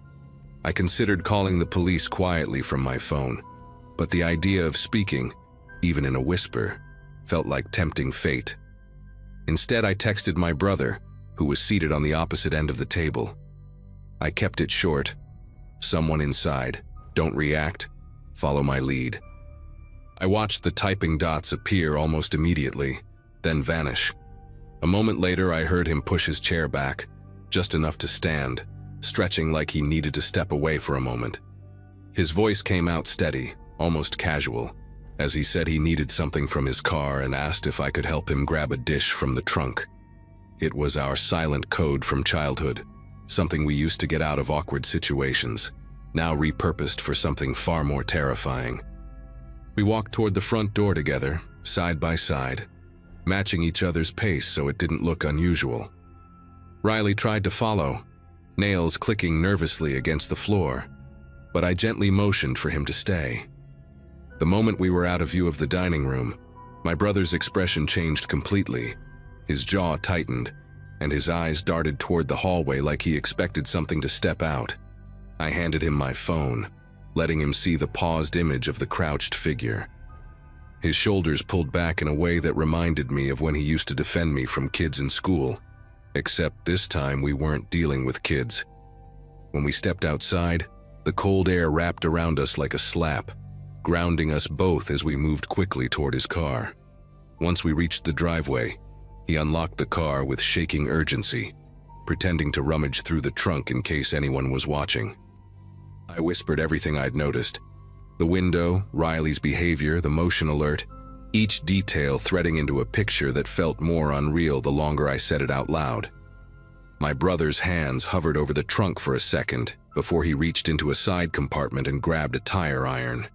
I considered calling the police quietly from my phone, but the idea of speaking, even in a whisper, felt like tempting fate. Instead, I texted my brother, who was seated on the opposite end of the table. I kept it short. Someone inside. Don't react. Follow my lead. I watched the typing dots appear almost immediately, then vanish. A moment later, I heard him push his chair back, just enough to stand, stretching like he needed to step away for a moment. His voice came out steady, almost casual, as he said he needed something from his car and asked if I could help him grab a dish from the trunk. It was our silent code from childhood, something we used to get out of awkward situations, now repurposed for something far more terrifying. We walked toward the front door together, side by side, matching each other's pace so it didn't look unusual. Riley tried to follow, nails clicking nervously against the floor, but I gently motioned for him to stay. The moment we were out of view of the dining room, my brother's expression changed completely. His jaw tightened, and his eyes darted toward the hallway like he expected something to step out. I handed him my phone, letting him see the paused image of the crouched figure. His shoulders pulled back in a way that reminded me of when he used to defend me from kids in school, except this time we weren't dealing with kids. When we stepped outside, the cold air wrapped around us like a slap, grounding us both as we moved quickly toward his car. Once we reached the driveway, he unlocked the car with shaking urgency, pretending to rummage through the trunk in case anyone was watching. I whispered everything I'd noticed. The window, Riley's behavior, the motion alert, each detail threading into a picture that felt more unreal the longer I said it out loud. My brother's hands hovered over the trunk for a second before he reached into a side compartment and grabbed a tire iron.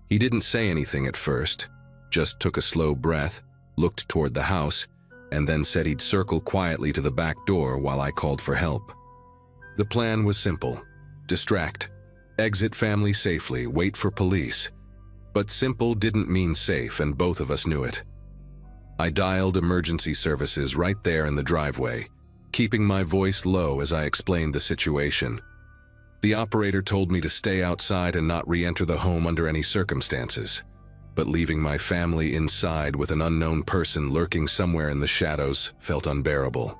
He didn't say anything at first, just took a slow breath, looked toward the house, and then said he'd circle quietly to the back door while I called for help. The plan was simple: distract, exit family safely, wait for police. But simple didn't mean safe, and both of us knew it. I dialed emergency services right there in the driveway, keeping my voice low as I explained the situation. The operator told me to stay outside and not re-enter the home under any circumstances, but leaving my family inside with an unknown person lurking somewhere in the shadows felt unbearable.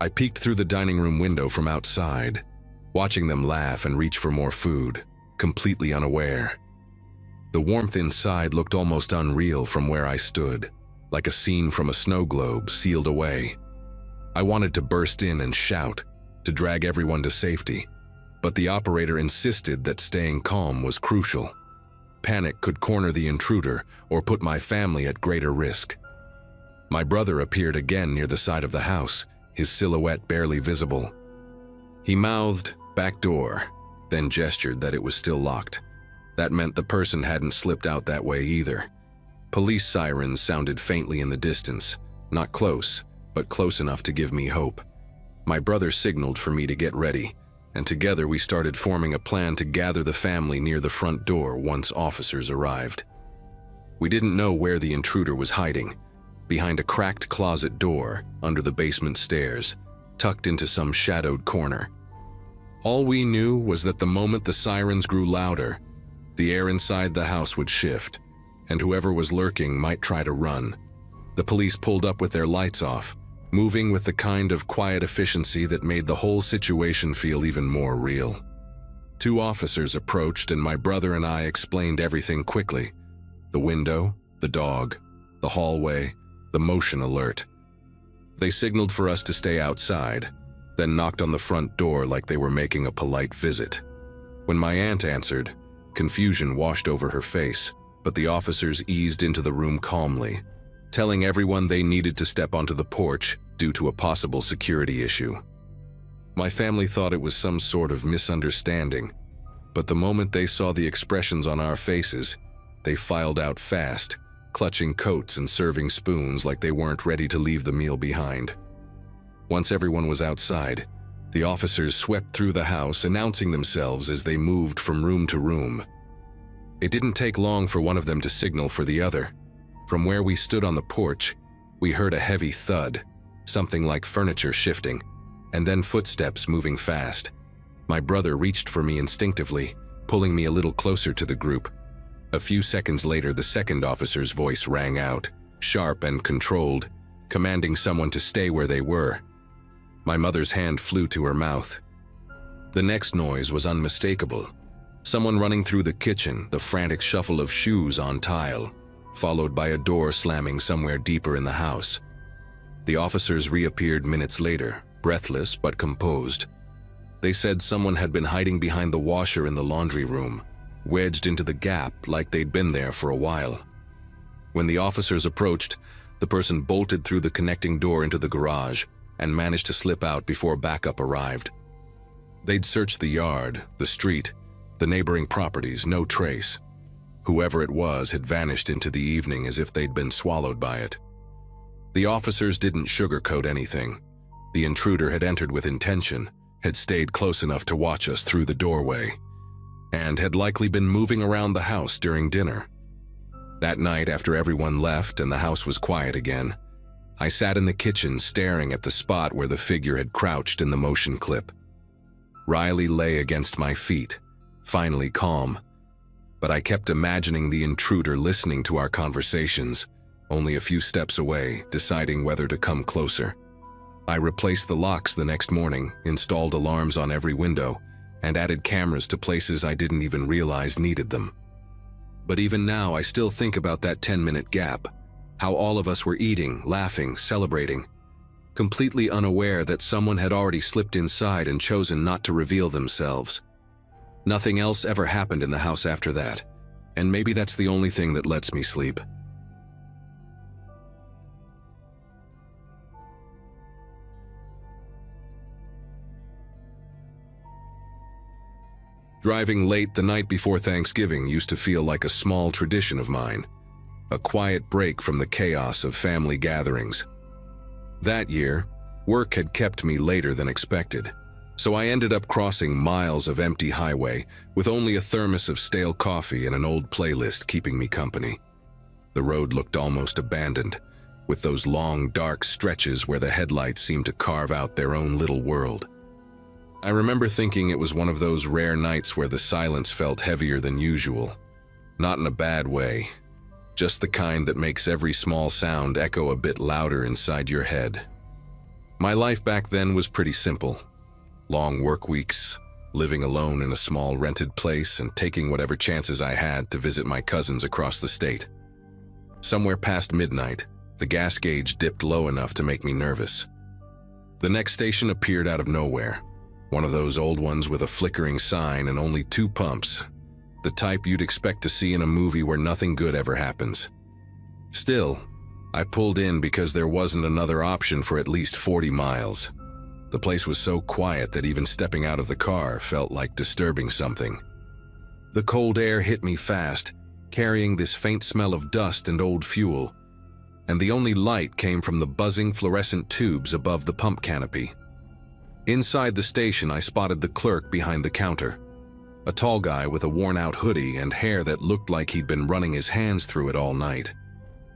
I peeked through the dining room window from outside, watching them laugh and reach for more food, completely unaware. The warmth inside looked almost unreal from where I stood, like a scene from a snow globe sealed away. I wanted to burst in and shout, to drag everyone to safety, but the operator insisted that staying calm was crucial. Panic could corner the intruder or put my family at greater risk. My brother appeared again near the side of the house, his silhouette barely visible. He mouthed, "Back door," then gestured that it was still locked. That meant the person hadn't slipped out that way either. Police sirens sounded faintly in the distance, not close, but close enough to give me hope. My brother signaled for me to get ready, and together we started forming a plan to gather the family near the front door once officers arrived. We didn't know where the intruder was hiding, behind a cracked closet door under the basement stairs, tucked into some shadowed corner. All we knew was that the moment the sirens grew louder, the air inside the house would shift, and whoever was lurking might try to run. The police pulled up with their lights off, moving with the kind of quiet efficiency that made the whole situation feel even more real. 2 officers approached, and my brother and I explained everything quickly. The window, the dog, the hallway, the motion alert. They signaled for us to stay outside, then knocked on the front door like they were making a polite visit. When my aunt answered, confusion washed over her face, but the officers eased into the room calmly, telling everyone they needed to step onto the porch due to a possible security issue. My family thought it was some sort of misunderstanding, but the moment they saw the expressions on our faces, they filed out fast, clutching coats and serving spoons like they weren't ready to leave the meal behind. Once everyone was outside, the officers swept through the house, announcing themselves as they moved from room to room. It didn't take long for one of them to signal for the other. From where we stood on the porch, we heard a heavy thud, something like furniture shifting, and then footsteps moving fast. My brother reached for me instinctively, pulling me a little closer to the group. A few seconds later, the second officer's voice rang out, sharp and controlled, commanding someone to stay where they were. My mother's hand flew to her mouth. The next noise was unmistakable. Someone running through the kitchen, the frantic shuffle of shoes on tile, followed by a door slamming somewhere deeper in the house. The officers reappeared minutes later, breathless but composed. They said someone had been hiding behind the washer in the laundry room, wedged into the gap like they'd been there for a while. When the officers approached, the person bolted through the connecting door into the garage and managed to slip out before backup arrived. They'd searched the yard, the street, the neighboring properties, no trace. Whoever it was had vanished into the evening as if they'd been swallowed by it. The officers didn't sugarcoat anything. The intruder had entered with intention, had stayed close enough to watch us through the doorway, and had likely been moving around the house during dinner. That night, after everyone left and the house was quiet again, I sat in the kitchen staring at the spot where the figure had crouched in the motion clip. Riley lay against my feet, finally calm, but I kept imagining the intruder listening to our conversations, only a few steps away, deciding whether to come closer. I replaced the locks the next morning, installed alarms on every window, and added cameras to places I didn't even realize needed them. But even now, I still think about that 10-minute gap, how all of us were eating, laughing, celebrating, completely unaware that someone had already slipped inside and chosen not to reveal themselves. Nothing else ever happened in the house after that, and maybe that's the only thing that lets me sleep. Driving late the night before Thanksgiving used to feel like a small tradition of mine, a quiet break from the chaos of family gatherings. That year, work had kept me later than expected, so I ended up crossing miles of empty highway with only a thermos of stale coffee and an old playlist keeping me company. The road looked almost abandoned, with those long, dark stretches where the headlights seemed to carve out their own little world. I remember thinking it was one of those rare nights where the silence felt heavier than usual. Not in a bad way, just the kind that makes every small sound echo a bit louder inside your head. My life back then was pretty simple. Long work weeks, living alone in a small rented place and taking whatever chances I had to visit my cousins across the state. Somewhere past midnight, the gas gauge dipped low enough to make me nervous. The next station appeared out of nowhere. One of those old ones with a flickering sign and only 2 pumps. The type you'd expect to see in a movie where nothing good ever happens. Still, I pulled in because there wasn't another option for at least 40 miles. The place was so quiet that even stepping out of the car felt like disturbing something. The cold air hit me fast, carrying this faint smell of dust and old fuel, and the only light came from the buzzing fluorescent tubes above the pump canopy. Inside the station, I spotted the clerk behind the counter, a tall guy with a worn-out hoodie and hair that looked like he'd been running his hands through it all night.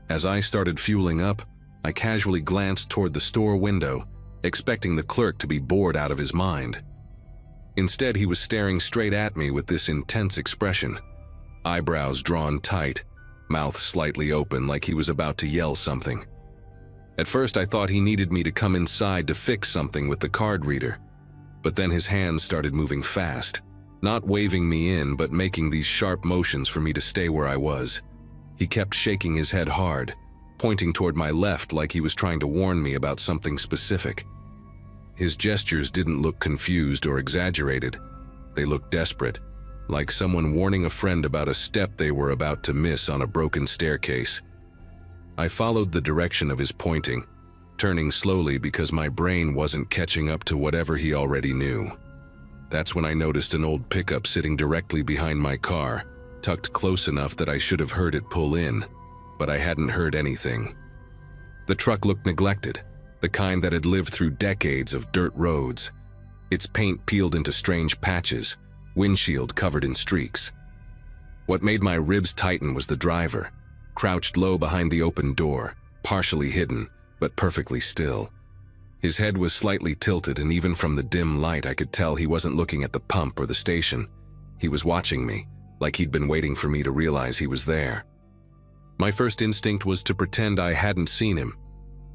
As I started fueling up, I casually glanced toward the store window, expecting the clerk to be bored out of his mind. Instead, he was staring straight at me with this intense expression, eyebrows drawn tight, mouth slightly open like he was about to yell something. At first, I thought he needed me to come inside to fix something with the card reader, but then his hands started moving fast, not waving me in but making these sharp motions for me to stay where I was. He kept shaking his head hard, pointing toward my left like he was trying to warn me about something specific. His gestures didn't look confused or exaggerated. They looked desperate, like someone warning a friend about a step they were about to miss on a broken staircase. I followed the direction of his pointing, turning slowly because my brain wasn't catching up to whatever he already knew. That's when I noticed an old pickup sitting directly behind my car, tucked close enough that I should have heard it pull in, but I hadn't heard anything. The truck looked neglected, the kind that had lived through decades of dirt roads, its paint peeled into strange patches, windshield covered in streaks. What made my ribs tighten was the driver, crouched low behind the open door, partially hidden, but perfectly still. His head was slightly tilted, and even from the dim light I could tell he wasn't looking at the pump or the station. He was watching me, like he'd been waiting for me to realize he was there. My first instinct was to pretend I hadn't seen him,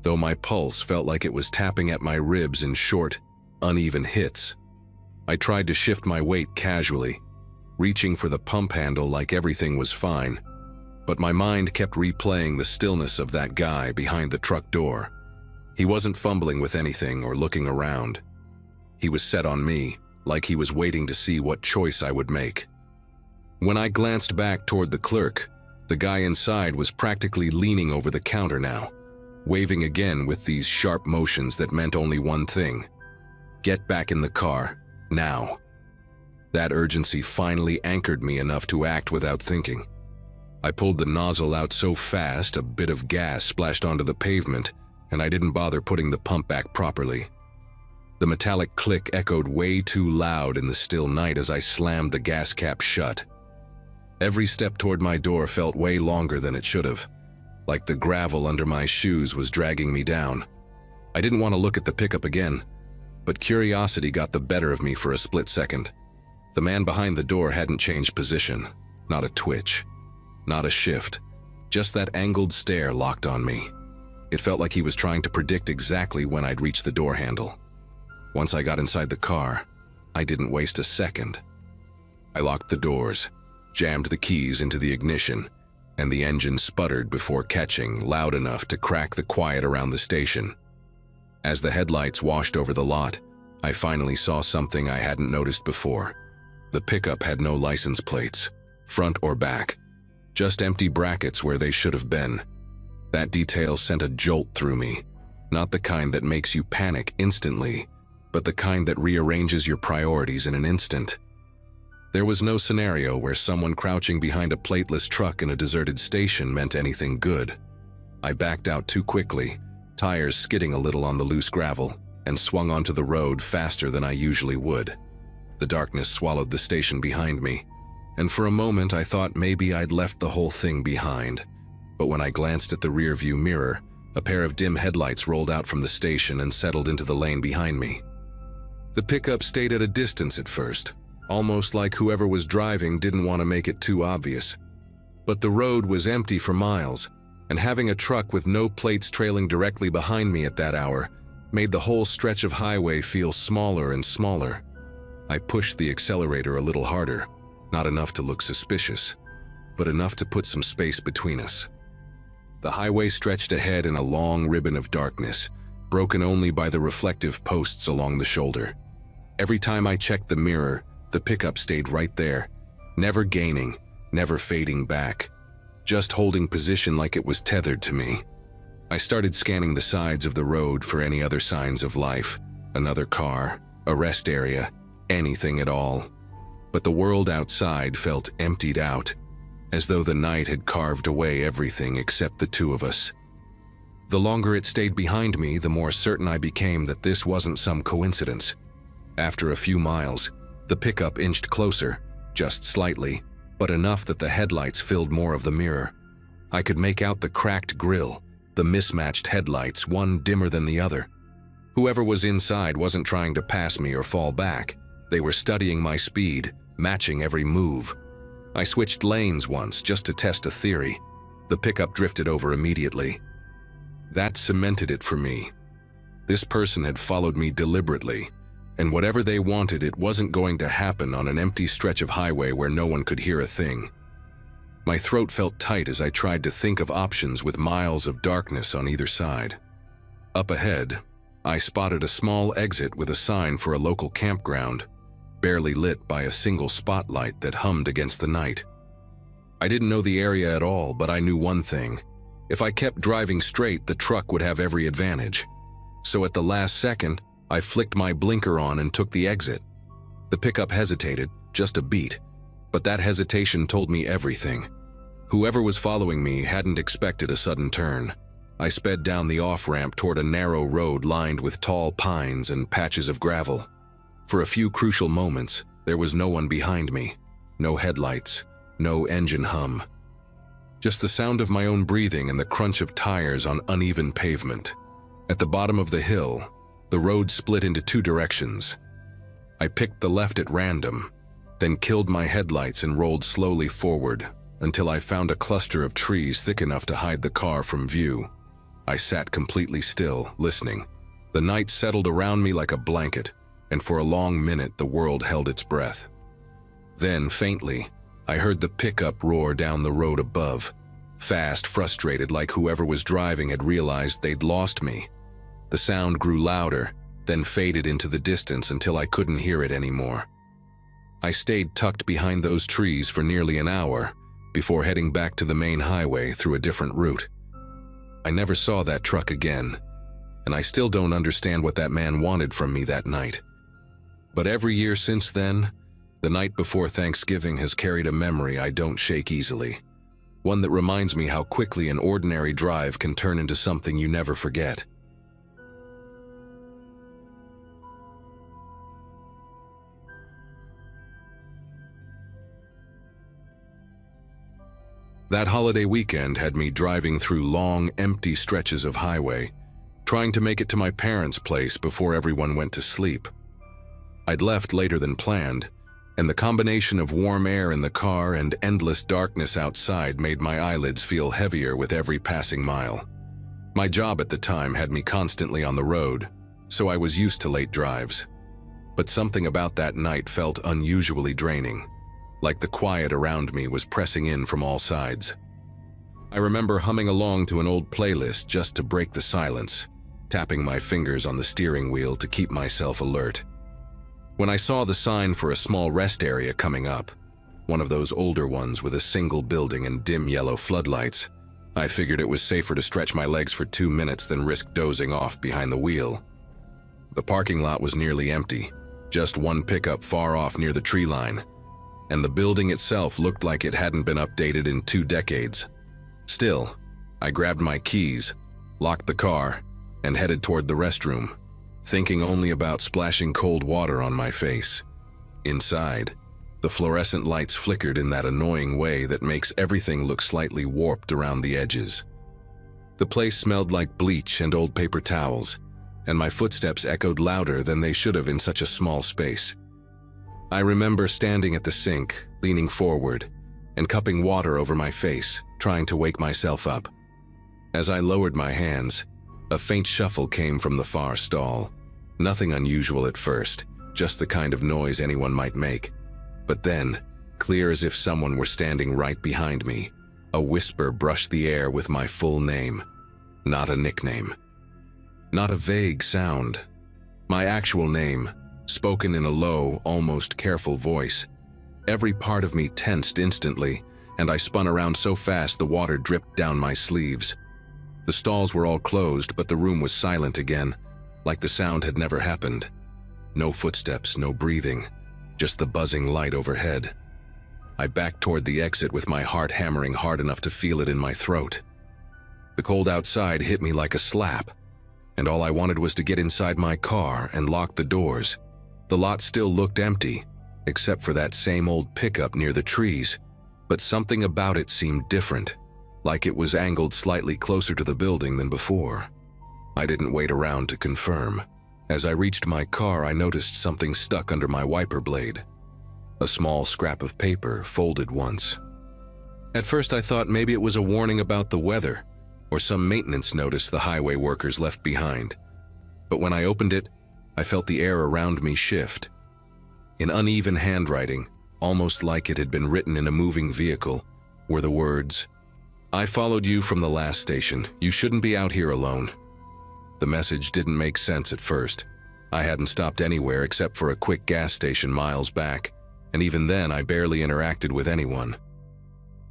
though my pulse felt like it was tapping at my ribs in short, uneven hits. I tried to shift my weight casually, reaching for the pump handle like everything was fine, but my mind kept replaying the stillness of that guy behind the truck door. He wasn't fumbling with anything or looking around. He was set on me, like he was waiting to see what choice I would make. When I glanced back toward the clerk, the guy inside was practically leaning over the counter now, waving again with these sharp motions that meant only one thing: get back in the car, now. That urgency finally anchored me enough to act without thinking. I pulled the nozzle out so fast a bit of gas splashed onto the pavement, and I didn't bother putting the pump back properly. The metallic click echoed way too loud in the still night as I slammed the gas cap shut. Every step toward my door felt way longer than it should have, like the gravel under my shoes was dragging me down. I didn't want to look at the pickup again, but curiosity got the better of me for a split second. The man behind the door hadn't changed position, not a twitch, not a shift, just that angled stare locked on me. It felt like he was trying to predict exactly when I'd reach the door handle. Once I got inside the car, I didn't waste a second. I locked the doors, jammed the keys into the ignition, and the engine sputtered before catching loud enough to crack the quiet around the station. As the headlights washed over the lot, I finally saw something I hadn't noticed before. The pickup had no license plates, front or back, just empty brackets where they should have been. That detail sent a jolt through me, not the kind that makes you panic instantly, but the kind that rearranges your priorities in an instant. There was no scenario where someone crouching behind a plateless truck in a deserted station meant anything good. I backed out too quickly, tires skidding a little on the loose gravel, and swung onto the road faster than I usually would. The darkness swallowed the station behind me, and for a moment I thought maybe I'd left the whole thing behind. But when I glanced at the rearview mirror, a pair of dim headlights rolled out from the station and settled into the lane behind me. The pickup stayed at a distance at first, almost like whoever was driving didn't want to make it too obvious. But the road was empty for miles, and having a truck with no plates trailing directly behind me at that hour made the whole stretch of highway feel smaller and smaller. I pushed the accelerator a little harder, not enough to look suspicious, but enough to put some space between us. The highway stretched ahead in a long ribbon of darkness, broken only by the reflective posts along the shoulder. Every time I checked the mirror, the pickup stayed right there, never gaining, never fading back, just holding position like it was tethered to me. I started scanning the sides of the road for any other signs of life, another car, a rest area, anything at all. But the world outside felt emptied out, as though the night had carved away everything except the two of us. The longer it stayed behind me, the more certain I became that this wasn't some coincidence. After a few miles, the pickup inched closer, just slightly, but enough that the headlights filled more of the mirror. I could make out the cracked grille, the mismatched headlights, one dimmer than the other. Whoever was inside wasn't trying to pass me or fall back. They were studying my speed, matching every move. I switched lanes once just to test a theory. The pickup drifted over immediately. That cemented it for me. This person had followed me deliberately, and whatever they wanted, it wasn't going to happen on an empty stretch of highway where no one could hear a thing. My throat felt tight as I tried to think of options with miles of darkness on either side. Up ahead, I spotted a small exit with a sign for a local campground, barely lit by a single spotlight that hummed against the night. I didn't know the area at all, but I knew one thing. If I kept driving straight, the truck would have every advantage. So at the last second, I flicked my blinker on and took the exit. The pickup hesitated, just a beat, but that hesitation told me everything. Whoever was following me hadn't expected a sudden turn. I sped down the off-ramp toward a narrow road lined with tall pines and patches of gravel. For a few crucial moments, there was no one behind me, no headlights, no engine hum. Just the sound of my own breathing and the crunch of tires on uneven pavement. At the bottom of the hill, the road split into two directions. I picked the left at random, then killed my headlights and rolled slowly forward until I found a cluster of trees thick enough to hide the car from view. I sat completely still, listening. The night settled around me like a blanket, and for a long minute the world held its breath. Then, faintly, I heard the pickup roar down the road above, fast, frustrated, like whoever was driving had realized they'd lost me. The sound grew louder, then faded into the distance until I couldn't hear it anymore. I stayed tucked behind those trees for nearly an hour before heading back to the main highway through a different route. I never saw that truck again, and I still don't understand what that man wanted from me that night. But every year since then, the night before Thanksgiving has carried a memory I don't shake easily. One that reminds me how quickly an ordinary drive can turn into something you never forget. That holiday weekend had me driving through long, empty stretches of highway, trying to make it to my parents' place before everyone went to sleep. I'd left later than planned, and the combination of warm air in the car and endless darkness outside made my eyelids feel heavier with every passing mile. My job at the time had me constantly on the road, so I was used to late drives. But something about that night felt unusually draining, like the quiet around me was pressing in from all sides. I remember humming along to an old playlist just to break the silence, tapping my fingers on the steering wheel to keep myself alert. When I saw the sign for a small rest area coming up, one of those older ones with a single building and dim yellow floodlights, I figured it was safer to stretch my legs for 2 minutes than risk dozing off behind the wheel. The parking lot was nearly empty, just one pickup far off near the tree line, and the building itself looked like it hadn't been updated in 2 decades. Still, I grabbed my keys, locked the car, and headed toward the restroom, thinking only about splashing cold water on my face. Inside, the fluorescent lights flickered in that annoying way that makes everything look slightly warped around the edges. The place smelled like bleach and old paper towels, and my footsteps echoed louder than they should have in such a small space. I remember standing at the sink, leaning forward, and cupping water over my face, trying to wake myself up. As I lowered my hands, a faint shuffle came from the far stall. Nothing unusual at first, just the kind of noise anyone might make. But then, clear as if someone were standing right behind me, a whisper brushed the air with my full name. Not a nickname. Not a vague sound. My actual name, spoken in a low, almost careful voice. Every part of me tensed instantly, and I spun around so fast the water dripped down my sleeves. The stalls were all closed, but the room was silent again, like the sound had never happened. No footsteps, no breathing, just the buzzing light overhead. I backed toward the exit with my heart hammering hard enough to feel it in my throat. The cold outside hit me like a slap, and all I wanted was to get inside my car and lock the doors. The lot still looked empty, except for that same old pickup near the trees, but something about it seemed different, like it was angled slightly closer to the building than before. I didn't wait around to confirm. As I reached my car, I noticed something stuck under my wiper blade. A small scrap of paper, folded once. At first I thought maybe it was a warning about the weather, or some maintenance notice the highway workers left behind. But when I opened it, I felt the air around me shift. In uneven handwriting, almost like it had been written in a moving vehicle, were the words, "I followed you from the last station. You shouldn't be out here alone." The message didn't make sense at first. I hadn't stopped anywhere except for a quick gas station miles back, and even then I barely interacted with anyone.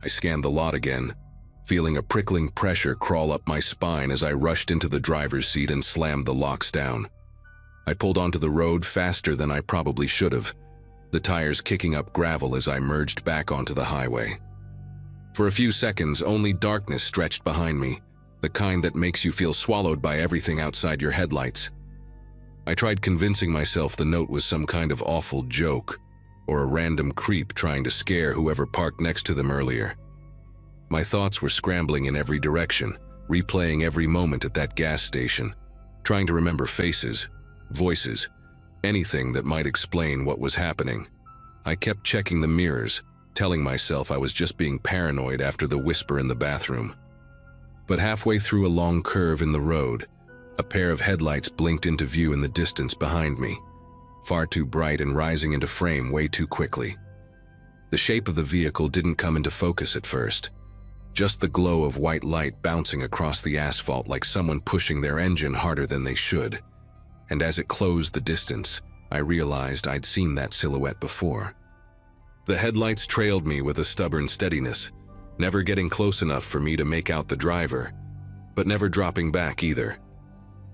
I scanned the lot again, feeling a prickling pressure crawl up my spine as I rushed into the driver's seat and slammed the locks down. I pulled onto the road faster than I probably should have, the tires kicking up gravel as I merged back onto the highway. For a few seconds, only darkness stretched behind me, the kind that makes you feel swallowed by everything outside your headlights. I tried convincing myself the note was some kind of awful joke, or a random creep trying to scare whoever parked next to them earlier. My thoughts were scrambling in every direction, replaying every moment at that gas station, trying to remember faces, voices, anything that might explain what was happening. I kept checking the mirrors, telling myself I was just being paranoid after the whisper in the bathroom. But halfway through a long curve in the road, a pair of headlights blinked into view in the distance behind me, far too bright and rising into frame way too quickly. The shape of the vehicle didn't come into focus at first, just the glow of white light bouncing across the asphalt like someone pushing their engine harder than they should. And as it closed the distance, I realized I'd seen that silhouette before. The headlights trailed me with a stubborn steadiness, never getting close enough for me to make out the driver, but never dropping back either.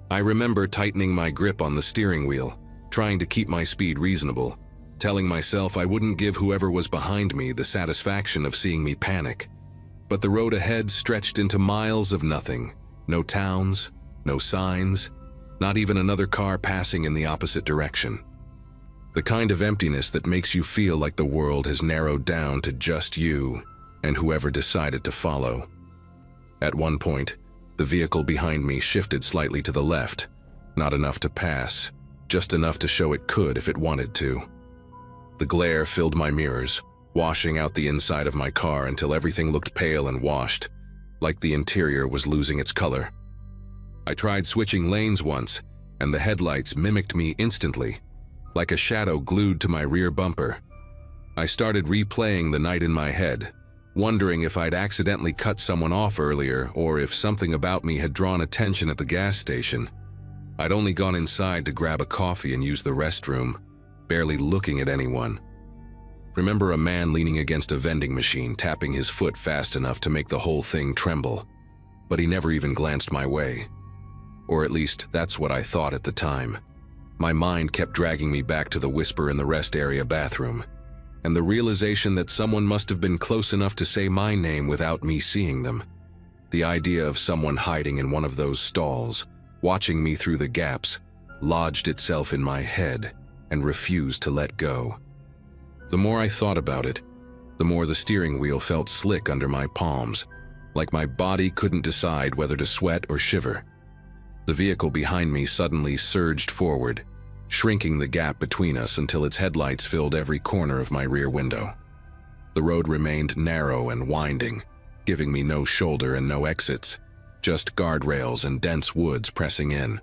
I remember tightening my grip on the steering wheel, trying to keep my speed reasonable, telling myself I wouldn't give whoever was behind me the satisfaction of seeing me panic. But the road ahead stretched into miles of nothing. No towns, no signs, not even another car passing in the opposite direction. The kind of emptiness that makes you feel like the world has narrowed down to just you and whoever decided to follow. At one point, the vehicle behind me shifted slightly to the left, not enough to pass, just enough to show it could if it wanted to. The glare filled my mirrors, washing out the inside of my car until everything looked pale and washed, like the interior was losing its color. I tried switching lanes once, and the headlights mimicked me instantly, like a shadow glued to my rear bumper. I started replaying the night in my head, wondering if I'd accidentally cut someone off earlier or if something about me had drawn attention at the gas station. I'd only gone inside to grab a coffee and use the restroom, barely looking at anyone. Remember a man leaning against a vending machine, tapping his foot fast enough to make the whole thing tremble, but he never even glanced my way. Or at least, that's what I thought at the time. My mind kept dragging me back to the whisper in the rest area bathroom, and the realization that someone must have been close enough to say my name without me seeing them. The idea of someone hiding in one of those stalls, watching me through the gaps, lodged itself in my head and refused to let go. The more I thought about it, the more the steering wheel felt slick under my palms, like my body couldn't decide whether to sweat or shiver. The vehicle behind me suddenly surged forward, shrinking the gap between us until its headlights filled every corner of my rear window. The road remained narrow and winding, giving me no shoulder and no exits, just guardrails and dense woods pressing in.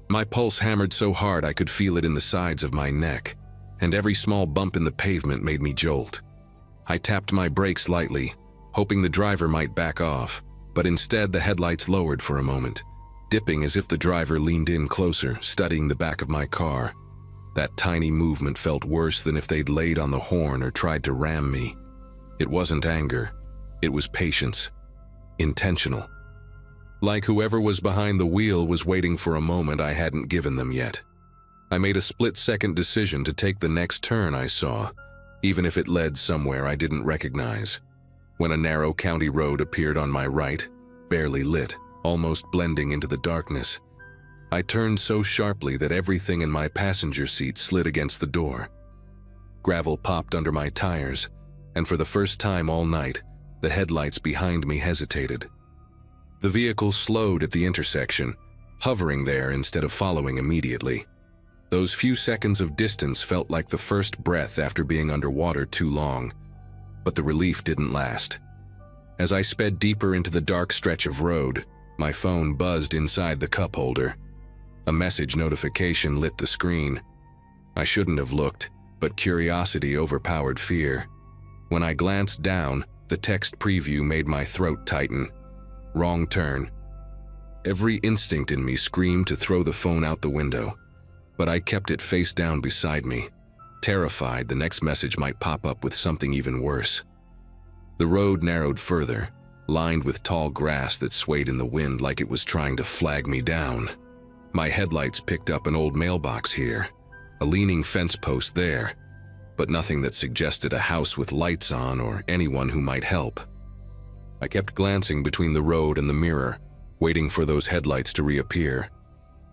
My pulse hammered so hard I could feel it in the sides of my neck, and every small bump in the pavement made me jolt. I tapped my brakes lightly, hoping the driver might back off, but instead the headlights lowered for a moment, dipping as if the driver leaned in closer, studying the back of my car. That tiny movement felt worse than if they'd laid on the horn or tried to ram me. It wasn't anger. It was patience. Intentional. Like whoever was behind the wheel was waiting for a moment I hadn't given them yet. I made a split-second decision to take the next turn I saw, even if it led somewhere I didn't recognize. When a narrow county road appeared on my right, barely lit, almost blending into the darkness, I turned so sharply that everything in my passenger seat slid against the door. Gravel popped under my tires, and for the first time all night, the headlights behind me hesitated. The vehicle slowed at the intersection, hovering there instead of following immediately. Those few seconds of distance felt like the first breath after being underwater too long, but the relief didn't last. As I sped deeper into the dark stretch of road, my phone buzzed inside the cup holder. A message notification lit the screen. I shouldn't have looked, but curiosity overpowered fear. When I glanced down, the text preview made my throat tighten. Wrong turn. Every instinct in me screamed to throw the phone out the window, but I kept it face down beside me, terrified the next message might pop up with something even worse. The road narrowed further, lined with tall grass that swayed in the wind like it was trying to flag me down. My headlights picked up an old mailbox here, a leaning fence post there, but nothing that suggested a house with lights on or anyone who might help. I kept glancing between the road and the mirror, waiting for those headlights to reappear.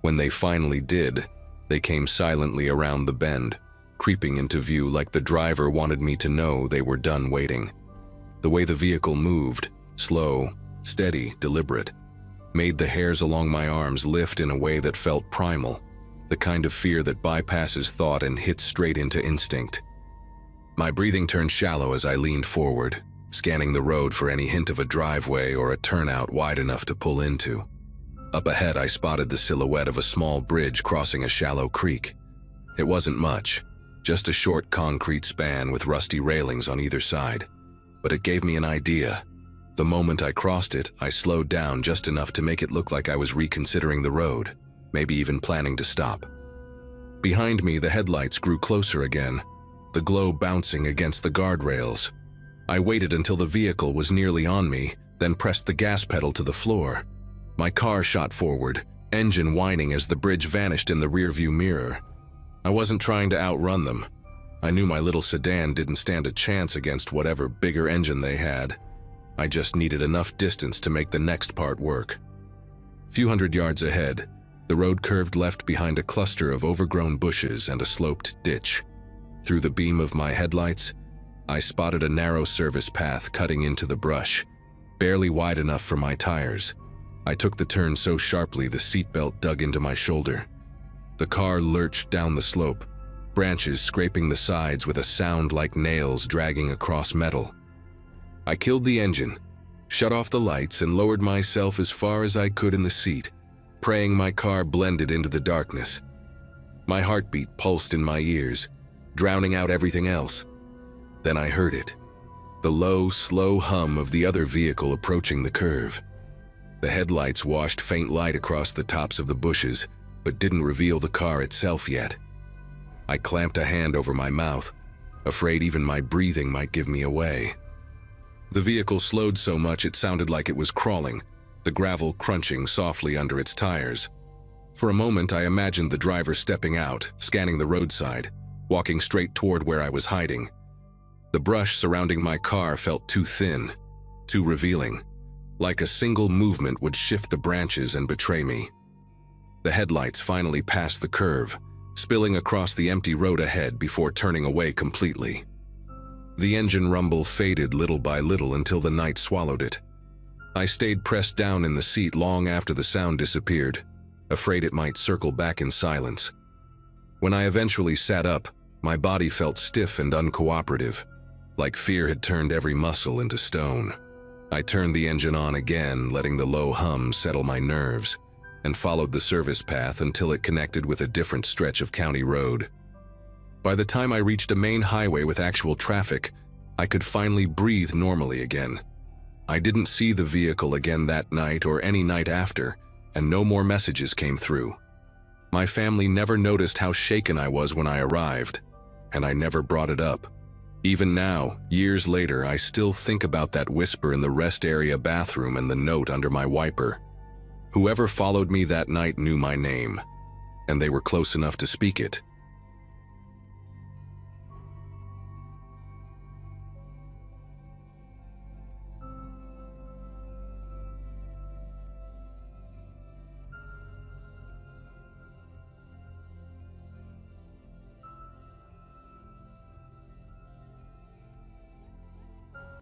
When they finally did, they came silently around the bend, creeping into view like the driver wanted me to know they were done waiting. The way the vehicle moved, slow, steady, deliberate, made the hairs along my arms lift in a way that felt primal, the kind of fear that bypasses thought and hits straight into instinct. My breathing turned shallow as I leaned forward, scanning the road for any hint of a driveway or a turnout wide enough to pull into. Up ahead, I spotted the silhouette of a small bridge crossing a shallow creek. It wasn't much, just a short concrete span with rusty railings on either side, but it gave me an idea. The moment I crossed it, I slowed down just enough to make it look like I was reconsidering the road, maybe even planning to stop. Behind me, the headlights grew closer again, the glow bouncing against the guardrails. I waited until the vehicle was nearly on me, then pressed the gas pedal to the floor. My car shot forward, engine whining as the bridge vanished in the rearview mirror. I wasn't trying to outrun them. I knew my little sedan didn't stand a chance against whatever bigger engine they had. I just needed enough distance to make the next part work. A few hundred yards ahead, the road curved left behind a cluster of overgrown bushes and a sloped ditch. Through the beam of my headlights, I spotted a narrow service path cutting into the brush, barely wide enough for my tires. I took the turn so sharply the seatbelt dug into my shoulder. The car lurched down the slope, branches scraping the sides with a sound like nails dragging across metal. I killed the engine, shut off the lights, and lowered myself as far as I could in the seat, praying my car blended into the darkness. My heartbeat pulsed in my ears, drowning out everything else. Then I heard it, the low, slow hum of the other vehicle approaching the curve. The headlights washed faint light across the tops of the bushes, but didn't reveal the car itself yet. I clamped a hand over my mouth, afraid even my breathing might give me away. The vehicle slowed so much it sounded like it was crawling, the gravel crunching softly under its tires. For a moment, I imagined the driver stepping out, scanning the roadside, walking straight toward where I was hiding. The brush surrounding my car felt too thin, too revealing, like a single movement would shift the branches and betray me. The headlights finally passed the curve, spilling across the empty road ahead before turning away completely. The engine rumble faded little by little until the night swallowed it. I stayed pressed down in the seat long after the sound disappeared, afraid it might circle back in silence. When I eventually sat up, my body felt stiff and uncooperative, like fear had turned every muscle into stone. I turned the engine on again, letting the low hum settle my nerves, and followed the service path until it connected with a different stretch of county road. By the time I reached a main highway with actual traffic, I could finally breathe normally again. I didn't see the vehicle again that night or any night after, and no more messages came through. My family never noticed how shaken I was when I arrived, and I never brought it up. Even now, years later, I still think about that whisper in the rest area bathroom and the note under my wiper. Whoever followed me that night knew my name, and they were close enough to speak it.